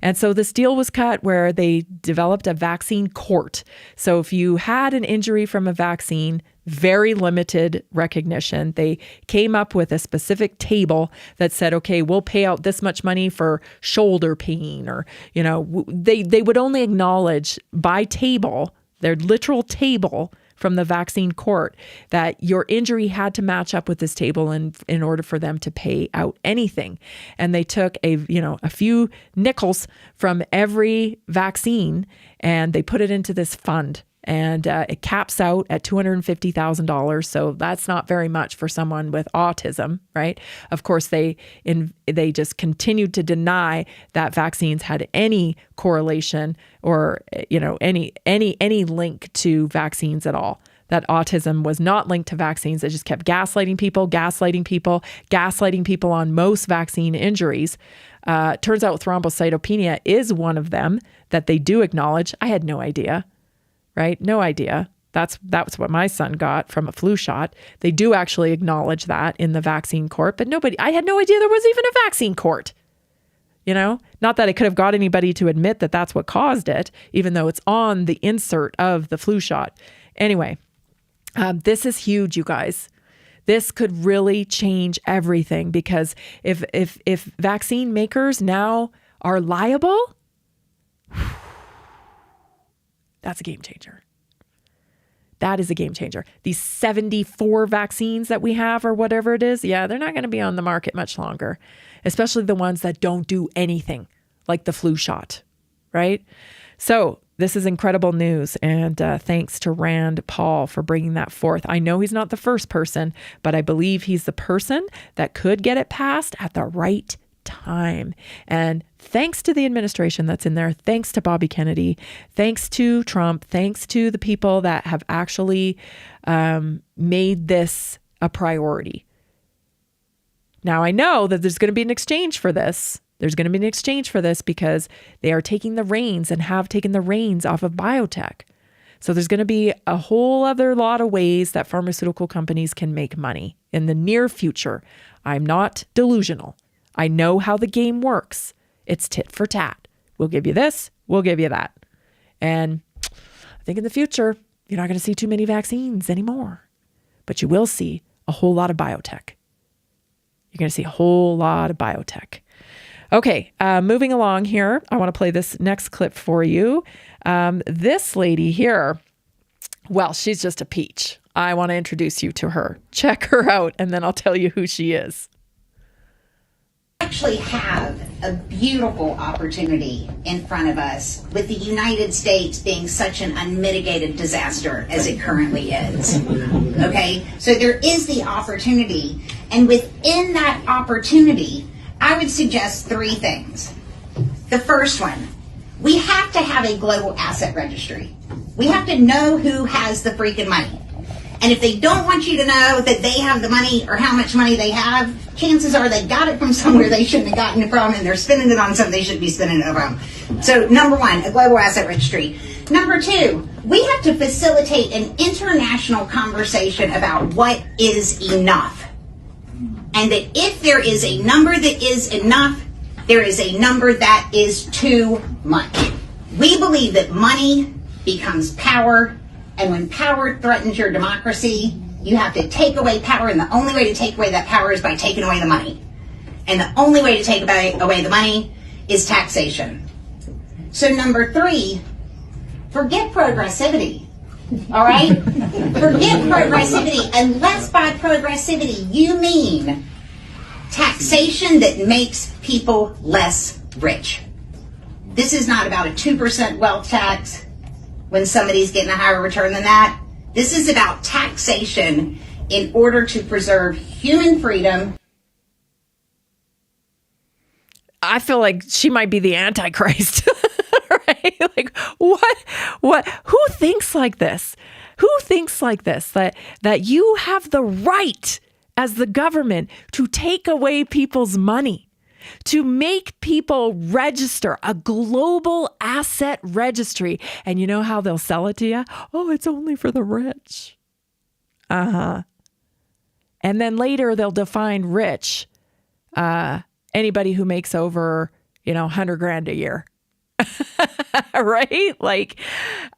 And so this deal was cut where they developed a vaccine court. So if you had an injury from a vaccine, very limited recognition. They came up with a specific table that said, okay, we'll pay out this much money for shoulder pain, or, they would only acknowledge by table, their literal table from the vaccine court, that your injury had to match up with this table in order for them to pay out anything. And they took a few nickels from every vaccine and they put it into this fund. And it caps out at $250,000. So that's not very much for someone with autism, right? Of course, they just continued to deny that vaccines had any correlation or, any link to vaccines at all. That autism was not linked to vaccines. They just kept gaslighting people on most vaccine injuries. Turns out thrombocytopenia is one of them that they do acknowledge. I had no idea, right? No idea. That's what my son got from a flu shot. They do actually acknowledge that in the vaccine court, but I had no idea there was even a vaccine court. Not that I could have got anybody to admit that that's what caused it, even though it's on the insert of the flu shot. Anyway, this is huge, you guys. This could really change everything, because if vaccine makers now are liable, that's a game changer. That is a game changer. These 74 vaccines that we have, or whatever it is, they're not going to be on the market much longer, especially the ones that don't do anything, like the flu shot, right? So this is incredible news, and thanks to Rand Paul for bringing that forth. I know he's not the first person, but I believe he's the person that could get it passed at the right time. And thanks to the administration that's in there, thanks to Bobby Kennedy, thanks to Trump, thanks to the people that have actually made this a priority. Now, I know that there's going to be an exchange for this. There's going to be an exchange for this because they are taking the reins and have taken the reins off of biotech. So there's going to be a whole other lot of ways that pharmaceutical companies can make money in the near future. I'm not delusional. I know how the game works. It's tit for tat. We'll give you this, we'll give you that. And I think in the future, you're not going to see too many vaccines anymore, but you will see a whole lot of biotech. You're going to see a whole lot of biotech. Okay, moving along here. I want to play this next clip for you. This lady here, well, she's just a peach. I want to introduce you to her. Check her out, and then I'll tell you who she is. Actually have a beautiful opportunity in front of us, with the United States being such an unmitigated disaster as it currently is. Okay, so there is the opportunity, and within that opportunity, I would suggest three things. The first one, we have to have a global asset registry. We have to know who has the freaking money. And if they don't want you to know that they have the money or how much money they have, chances are they got it from somewhere they shouldn't have gotten it from, and they're spending it on something they shouldn't be spending it from. So number one, a global asset registry. Number two, we have to facilitate an international conversation about what is enough. And that if there is a number that is enough, there is a number that is too much. We believe that money becomes power, and when power threatens your democracy, you have to take away power, and the only way to take away that power is by taking away the money. And the only way to take away the money is taxation. So number three, forget progressivity. All right? Forget progressivity, unless by progressivity you mean taxation that makes people less rich. This is not about a 2% wealth tax when somebody's getting a higher return than that. This is about taxation in order to preserve human freedom. I feel like she might be the Antichrist. Right? Like, what, who thinks like this? Who thinks like this? That you have the right as the government to take away people's money, to make people register a global asset registry. And you know how they'll sell it to you? Oh, it's only for the rich. And then later they'll define rich, anybody who makes over, $100,000 a year. Right? Like,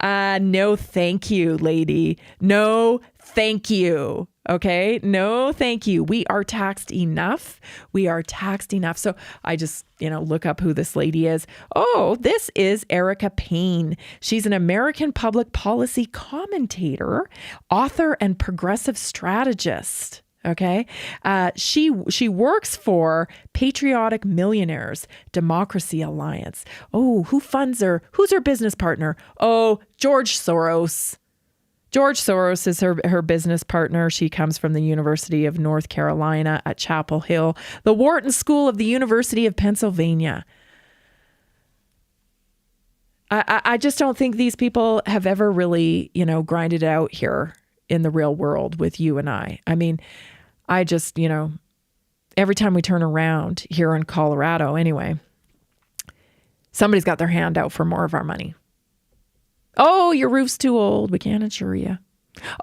no, thank you, lady. No, thank you. Okay. No, thank you. We are taxed enough. We are taxed enough. So I just, look up who this lady is. Oh, this is Becky Payne. She's an American public policy commentator, author, and progressive strategist. Okay. She works for Patriotic Millionaires, Democracy Alliance. Oh, who funds her? Who's her business partner? Oh, George Soros. George Soros is her business partner. She comes from the University of North Carolina at Chapel Hill, the Wharton School of the University of Pennsylvania. I just don't think these people have ever really, grinded it out here in the real world with you and I. I mean, I just, every time we turn around here in Colorado anyway, somebody's got their hand out for more of our money. Oh, your roof's too old. We can't insure you.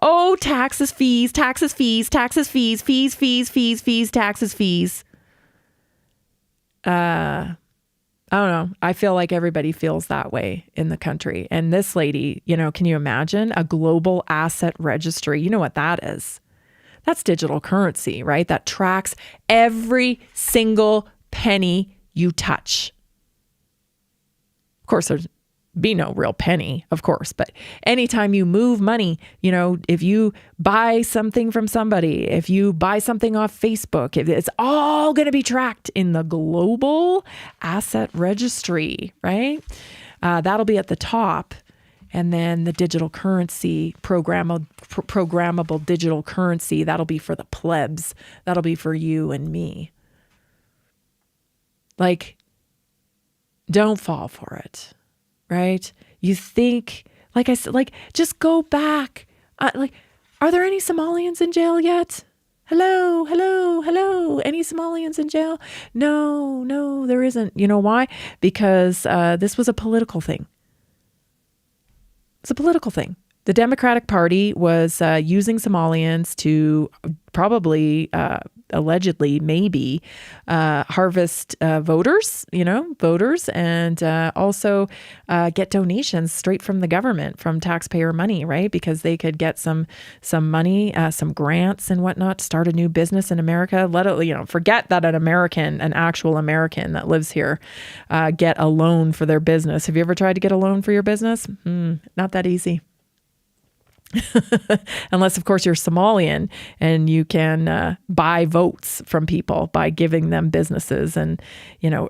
Oh, taxes, fees, taxes, fees, taxes, fees, fees, fees, fees, fees, taxes, fees. I don't know. I feel like everybody feels that way in the country. And this lady, can you imagine a global asset registry? You know what that is? That's digital currency, right? That tracks every single penny you touch. Of course, there's be no real penny, of course, but anytime you move money, if you buy something from somebody, if you buy something off Facebook, it's all going to be tracked in the global asset registry, right? That'll be at the top. And then the digital currency, programmable digital currency, that'll be for the plebs. That'll be for you and me. Like, don't fall for it. Right? You think, like I said, just go back. Are there any Somalians in jail yet? Hello, hello, hello. Any Somalians in jail? No, there isn't. You know why? Because this was a political thing. It's a political thing. The Democratic Party was using Somalians to probably, allegedly, maybe harvest voters, and also get donations straight from the government, from taxpayer money, right? Because they could get some money, some grants and whatnot to start a new business in America. Forget that an actual American that lives here, get a loan for their business. Have you ever tried to get a loan for your business? Not that easy. Unless, of course, you're Somalian and you can buy votes from people by giving them businesses and,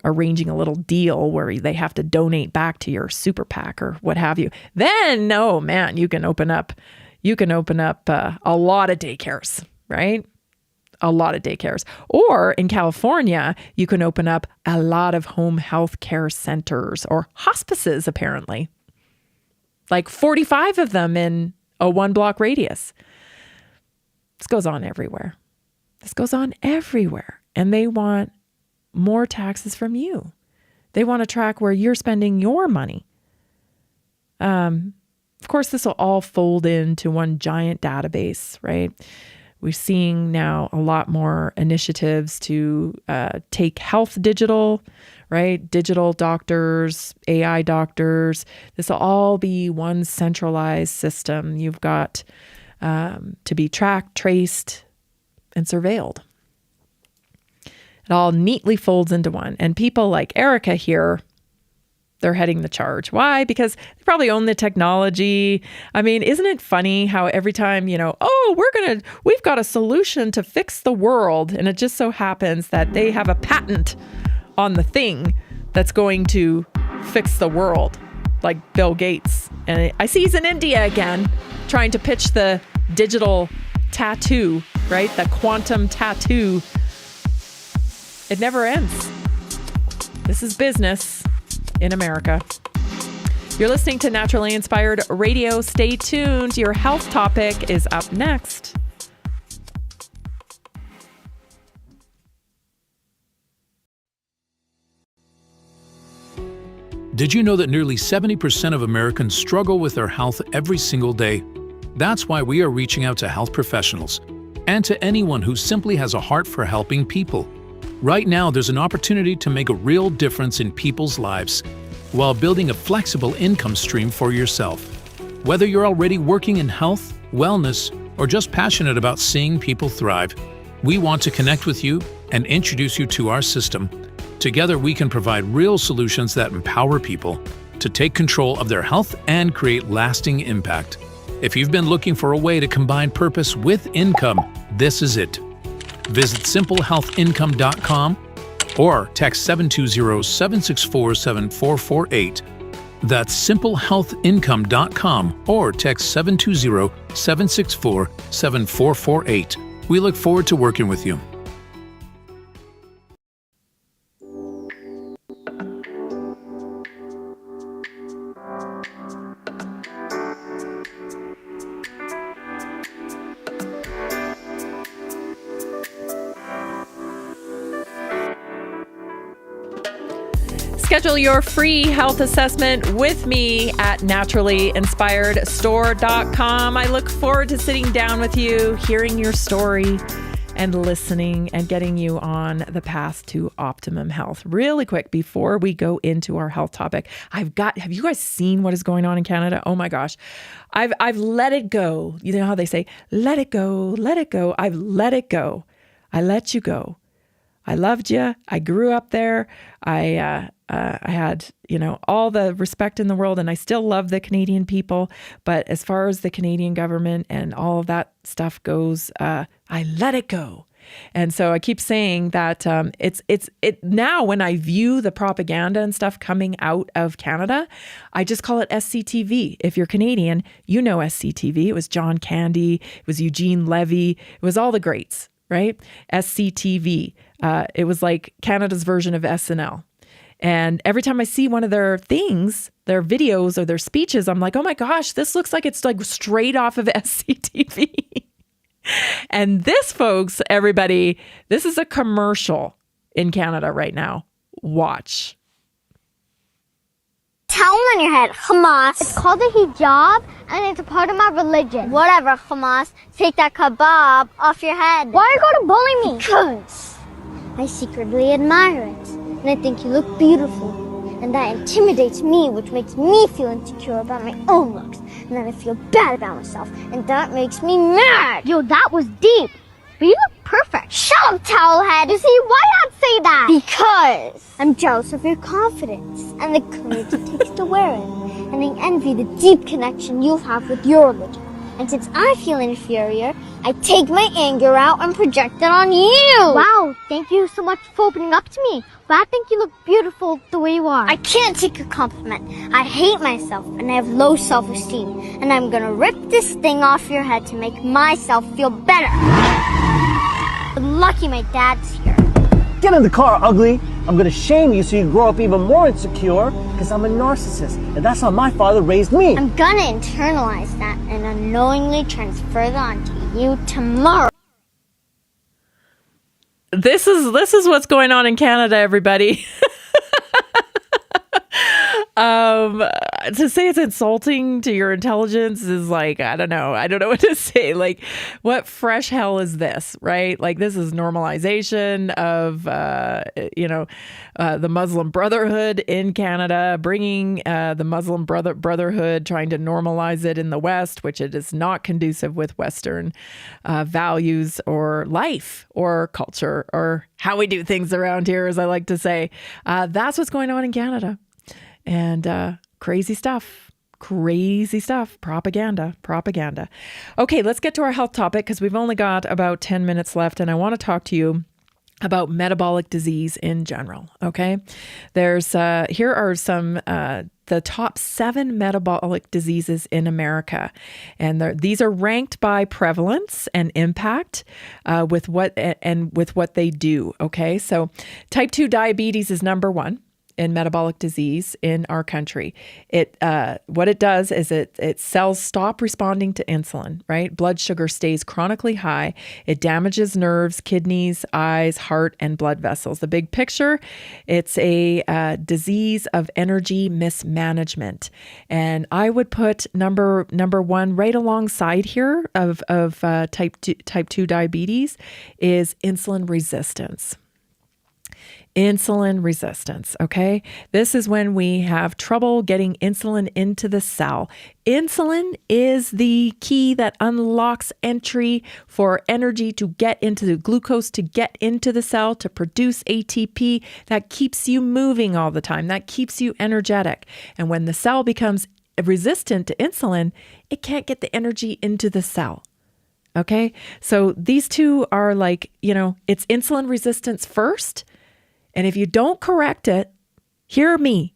arranging a little deal where they have to donate back to your super PAC or what have you. Then, no, man, you can open up a lot of daycares, right? A lot of daycares. Or in California, you can open up a lot of home health care centers or hospices, apparently. Like 45 of them in a 1-block radius. This goes on everywhere. And they want more taxes from you. They want to track where you're spending your money. Of course, this will all fold into one giant database, right? We're seeing now a lot more initiatives to take health digital, right? Digital doctors, AI doctors. This will all be one centralized system. You've got to be tracked, traced, and surveilled. It all neatly folds into one. And people like Erica here, they're heading the charge. Why? Because they probably own the technology. I mean, isn't it funny how every time, we've got a solution to fix the world. And it just so happens that they have a patent on the thing that's going to fix the world, like Bill Gates. And I see he's in India again, trying to pitch the digital tattoo, right? The quantum tattoo. It never ends. This is business in America. You're listening to Naturally Inspired Radio. Stay tuned. Your health topic is up next. Did you know that nearly 70% of Americans struggle with their health every single day? That's why we are reaching out to health professionals and to anyone who simply has a heart for helping people. Right now, there's an opportunity to make a real difference in people's lives while building a flexible income stream for yourself. Whether you're already working in health, wellness, or just passionate about seeing people thrive, we want to connect with you and introduce you to our system. Together, we can provide real solutions that empower people to take control of their health and create lasting impact. If you've been looking for a way to combine purpose with income, this is it. Visit simplehealthincome.com or text 720-764-7448. That's simplehealthincome.com or text 720-764-7448. We look forward to working with you. Schedule your free health assessment with me at naturallyinspiredstore.com. I look forward to sitting down with you, hearing your story, and listening and getting you on the path to optimum health. Really quick, before we go into our health topic, have you guys seen what is going on in Canada? Oh my gosh. I've let it go. You know how they say, let it go, let it go. I've let it go. I let you go. I loved you. I grew up there. I had, all the respect in the world, and I still love the Canadian people. But as far as the Canadian government and all of that stuff goes, I let it go. And so I keep saying that it now when I view the propaganda and stuff coming out of Canada, I just call it SCTV. If you're Canadian, you know SCTV. It was John Candy. It was Eugene Levy. It was all the greats, right? SCTV. It was like Canada's version of SNL. And every time I see one of their things, their videos or their speeches, I'm like, oh my gosh, this looks like it's like straight off of SCTV. And this, folks, everybody, this is a commercial in Canada right now. Watch. Towel on your head, Hamas. It's called a hijab, and it's a part of my religion. Whatever, Hamas. Take that kebab off your head. Why are you going to bully me? Because I secretly admire it, and I think you look beautiful. And that intimidates me, which makes me feel insecure about my own looks. And then I feel bad about myself, and that makes me mad. Yo, that was deep. But you look perfect. Shut up, towelhead. You see, why not say that? Because I'm jealous of your confidence and the courage it takes to wear it. And I envy the deep connection you have with your religion. And since I feel inferior, I take my anger out and project it on you. Wow, thank you so much for opening up to me. But I think you look beautiful the way you are. I can't take a compliment. I hate myself and I have low self-esteem. And I'm gonna rip this thing off your head to make myself feel better. Lucky my dad's here. Get in the car, ugly. I'm gonna shame you so you grow up even more insecure because I'm a narcissist, and that's how my father raised me. I'm gonna internalize that and unknowingly transfer that onto you tomorrow. This is what's going on in Canada, everybody. To say it's insulting to your intelligence is like, I don't know what to say. Like, what fresh hell is this, right? Like, this is normalization of, the Muslim Brotherhood in Canada, bringing the Muslim Brotherhood, trying to normalize it in the West, which it is not conducive with Western values or life or culture or how we do things around here, as I like to say. That's what's going on in Canada. And crazy stuff, propaganda. Okay, let's get to our health topic because we've only got about 10 minutes left, and I want to talk to you about metabolic disease in general. Okay, there's here are some the top 7 metabolic diseases in America, and these are ranked by prevalence and impact with what they do. Okay, so type 2 diabetes is number 1 in metabolic disease in our country. What it does is it cells stop responding to insulin, right? Blood sugar stays chronically high. It damages nerves, kidneys, eyes, heart, and blood vessels. The big picture, it's a disease of energy mismanagement. And I would put number 1 right alongside here of type 2 diabetes is insulin resistance. Insulin resistance, okay? This is when we have trouble getting insulin into the cell. Insulin is the key that unlocks entry for energy to get into the glucose, to get into the cell, to produce ATP that keeps you moving all the time, that keeps you energetic. And when the cell becomes resistant to insulin, it can't get the energy into the cell. Okay. So these two are like, it's insulin resistance first. And if you don't correct it, hear me.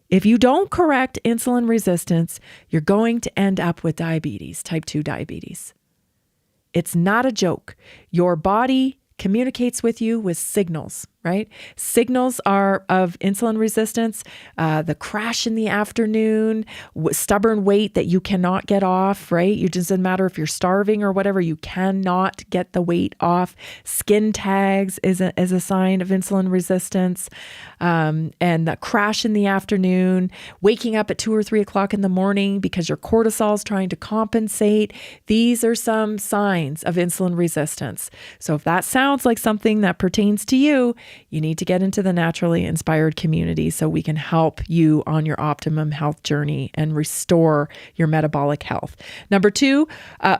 If you don't correct insulin resistance, you're going to end up with diabetes, type 2 diabetes. It's not a joke. Your body communicates with you with signals, right? Signals are of insulin resistance, the crash in the afternoon, stubborn weight that you cannot get off, right? It doesn't matter if you're starving or whatever, you cannot get the weight off. Skin tags is a sign of insulin resistance. And the crash in the afternoon, waking up at 2 or 3 o'clock in the morning because your cortisol is trying to compensate. These are some signs of insulin resistance. So if that sounds like something that pertains to you, you need to get into the Naturally Inspired community so we can help you on your optimum health journey and restore your metabolic health. Number 2,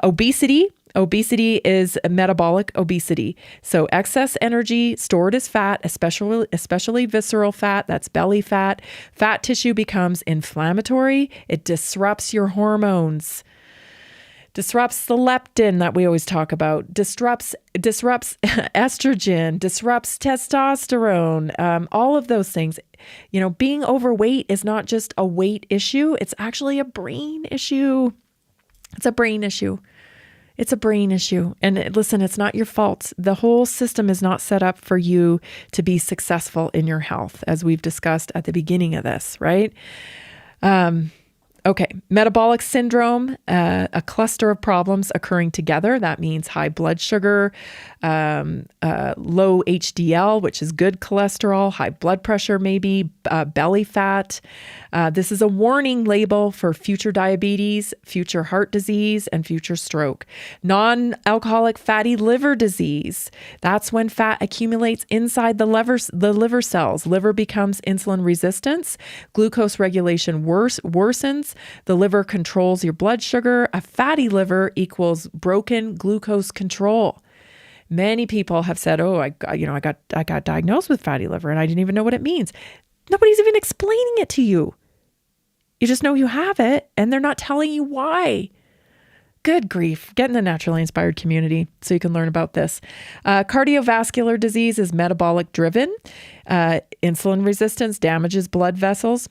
obesity. Obesity is metabolic obesity. So excess energy stored as fat, especially visceral fat, that's belly fat. Fat tissue becomes inflammatory. It disrupts your hormones. Disrupts the leptin that we always talk about, disrupts estrogen, disrupts testosterone, all of those things. Being overweight is not just a weight issue. It's actually a brain issue. It's a brain issue. It's a brain issue. And listen, it's not your fault. The whole system is not set up for you to be successful in your health, as we've discussed at the beginning of this, right? Okay, metabolic syndrome, a cluster of problems occurring together. That means high blood sugar, low HDL, which is good cholesterol, high blood pressure, maybe belly fat. This is a warning label for future diabetes, future heart disease, and future stroke. Non-alcoholic fatty liver disease. That's when fat accumulates inside the liver cells. Liver becomes insulin resistance. Glucose regulation worsens. The liver controls your blood sugar. A fatty liver equals broken glucose control. Many people have said, "Oh, I got diagnosed with fatty liver, and I didn't even know what it means." Nobody's even explaining it to you. You just know you have it, and they're not telling you why. Good grief. Get in the Naturally Inspired community so you can learn about this. Cardiovascular disease is metabolic driven. Insulin resistance damages blood vessels.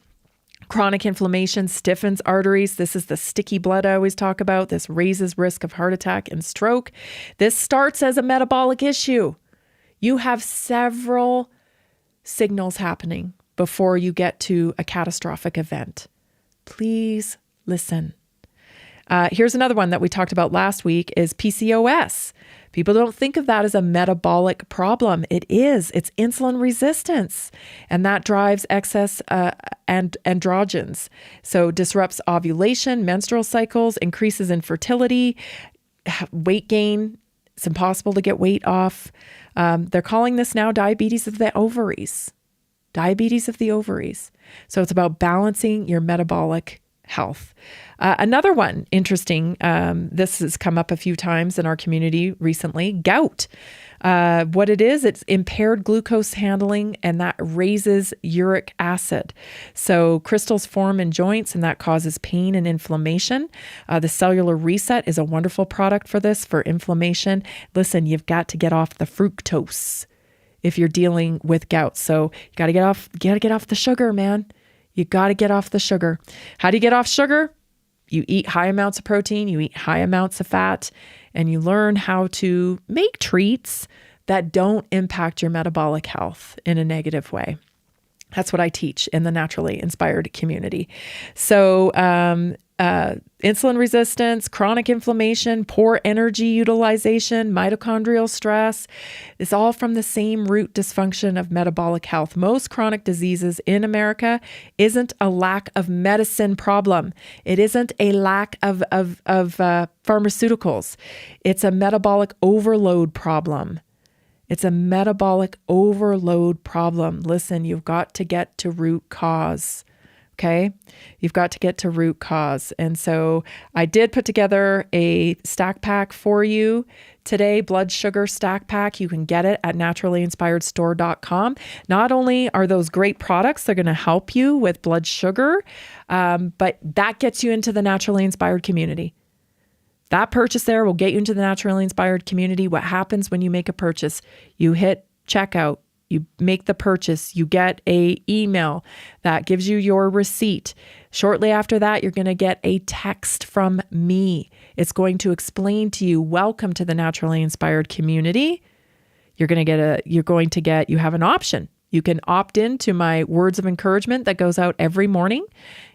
Chronic inflammation stiffens arteries. This is the sticky blood I always talk about. This raises risk of heart attack and stroke. This starts as a metabolic issue. You have several signals happening before you get to a catastrophic event. Please listen. Here's another one that we talked about last week is PCOS. People don't think of that as a metabolic problem. It is. It's insulin resistance, and that drives excess and androgens. So disrupts ovulation, menstrual cycles, increases infertility, weight gain. It's impossible to get weight off. They're calling this now diabetes of the ovaries. Diabetes of the ovaries. So it's about balancing your metabolic health. Another one, interesting, this has come up a few times in our community recently, gout. What it is, it's impaired glucose handling, and that raises uric acid. So crystals form in joints, and that causes pain and inflammation. The Cellular Reset is a wonderful product for this, for inflammation. Listen, you've got to get off the fructose if you're dealing with gout. So you got to get off the sugar, man. You got to get off the sugar. How do you get off sugar? You eat high amounts of protein, you eat high amounts of fat, and you learn how to make treats that don't impact your metabolic health in a negative way. That's what I teach in the Naturally Inspired community. So, insulin resistance, chronic inflammation, poor energy utilization, mitochondrial stress, it's all from the same root dysfunction of metabolic health. Most chronic diseases in America isn't a lack of medicine problem. It isn't a lack of pharmaceuticals. It's a metabolic overload problem. It's a metabolic overload problem. Listen, you've got to get to root cause. Okay. You've got to get to root cause. And so I did put together a stack pack for you today, blood sugar stack pack. You can get it at naturallyinspiredstore.com. Not only are those great products, they're going to help you with blood sugar, but that gets you into the Naturally Inspired community. That purchase there will get you into the Naturally Inspired community. What happens when you make a purchase? You hit checkout, you make the purchase, you get an email that gives you your receipt. Shortly after that, you're going to get a text from me. It's going to explain to you, welcome to the Naturally Inspired community. You have an option. You can opt in to my words of encouragement that goes out every morning.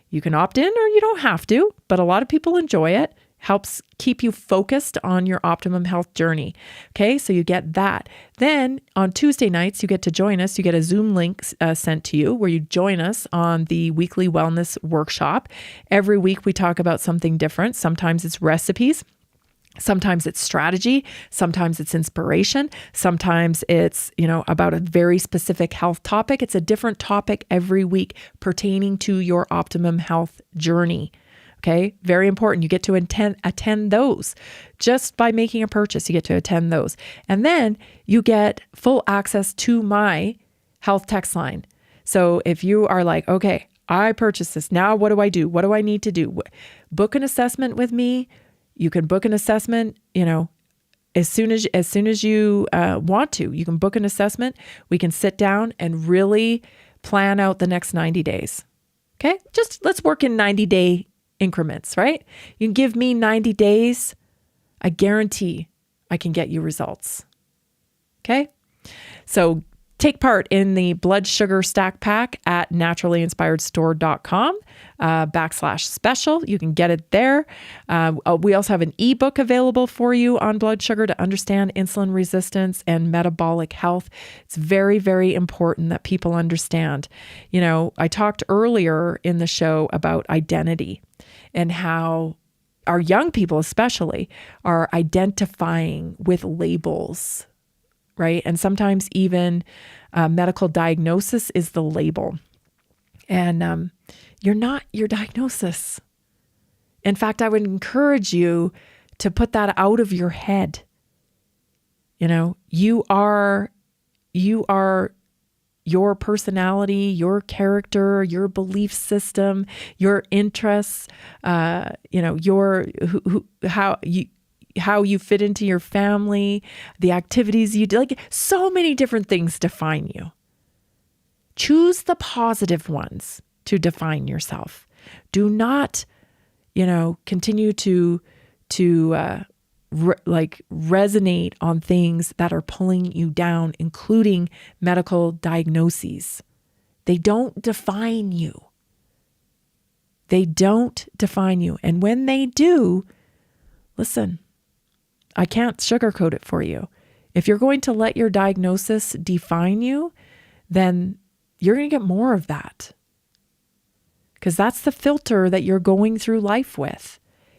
You can opt in or you don't have to, but a lot of people enjoy it. Helps keep you focused on your optimum health journey. Okay, so you get that. Then on Tuesday nights, you get to join us. You get a Zoom link sent to you where you join us on the weekly wellness workshop. Every week we talk about something different. Sometimes it's recipes. Sometimes it's strategy. Sometimes it's inspiration. Sometimes it's, about a very specific health topic. It's a different topic every week pertaining to your optimum health journey. Okay, very important. You get to attend those just by making a purchase. You get to attend those. And then you get full access to my health text line. So if you are like, okay, I purchased this. Now what do I do? What do I need to do? Book an assessment with me. You can book an assessment, as soon as you want to. You can book an assessment. We can sit down and really plan out the next 90 days. Okay, just let's work in 90-day increments, right? You can give me 90 days. I guarantee I can get you results. Okay. So take part in the blood sugar stack pack at naturallyinspiredstore.com /special. You can get it there. We also have an ebook available for you on blood sugar to understand insulin resistance and metabolic health. It's very, very important that people understand. I talked earlier in the show about identity and how our young people especially are identifying with labels, right? And sometimes even medical diagnosis is the label. And you're not your diagnosis. In fact, I would encourage you to put that out of your head. You are your personality, your character, your belief system, your interests, how you fit into your family, the activities you do. Like, so many different things define you. Choose the positive ones to define yourself. Do not, continue to resonate on things that are pulling you down, including medical diagnoses. They don't define you. They don't define you. And when they do, listen, I can't sugarcoat it for you. If you're going to let your diagnosis define you, then you're going to get more of that. Because that's the filter that you're going through life with.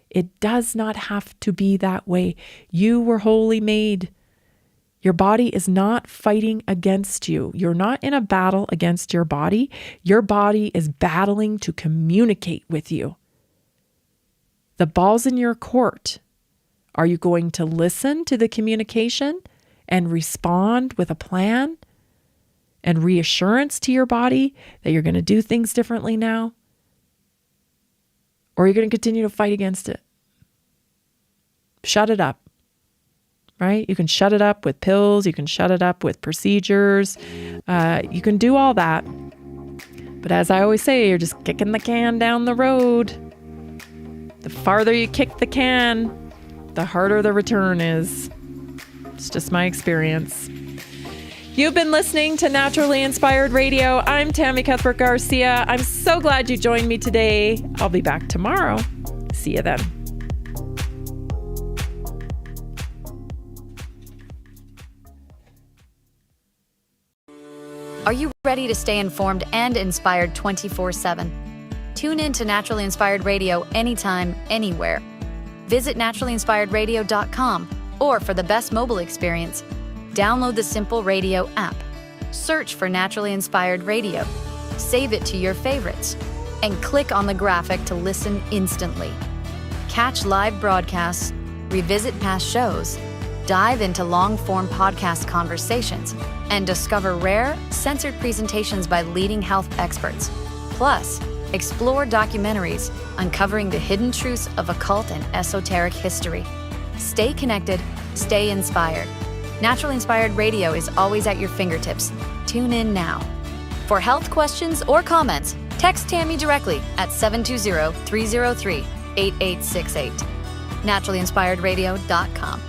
It does not have to be that way. You were wholly made. Your body is not fighting against you. You're not in a battle against your body. Your body is battling to communicate with you. The ball's in your court. Are you going to listen to the communication and respond with a plan and reassurance to your body that you're going to do things differently now? Or are you going to continue to fight against it? Shut it up, right? You can shut it up with pills. You can shut it up with procedures. You can do all that. But as I always say, you're just kicking the can down the road. The farther you kick the can, the harder the return is. It's just my experience. You've been listening to Naturally Inspired Radio. I'm Tammy Cuthbert Garcia. I'm so glad you joined me today. I'll be back tomorrow. See you then. Are you ready to stay informed and inspired 24/7? Tune in to Naturally Inspired Radio anytime, anywhere. Visit naturallyinspiredradio.com, or for the best mobile experience, download the Simple Radio app. Search for Naturally Inspired Radio. Save it to your favorites, and click on the graphic to listen instantly. Catch live broadcasts, revisit past shows, dive into long-form podcast conversations, and discover rare, censored presentations by leading health experts. Plus, Explore documentaries uncovering the hidden truths of occult and esoteric history. Stay connected, stay inspired. Naturally Inspired Radio is always at your fingertips. Tune in now. For health questions or comments, text Tammy directly at 720-303-8868. NaturallyInspiredRadio.com.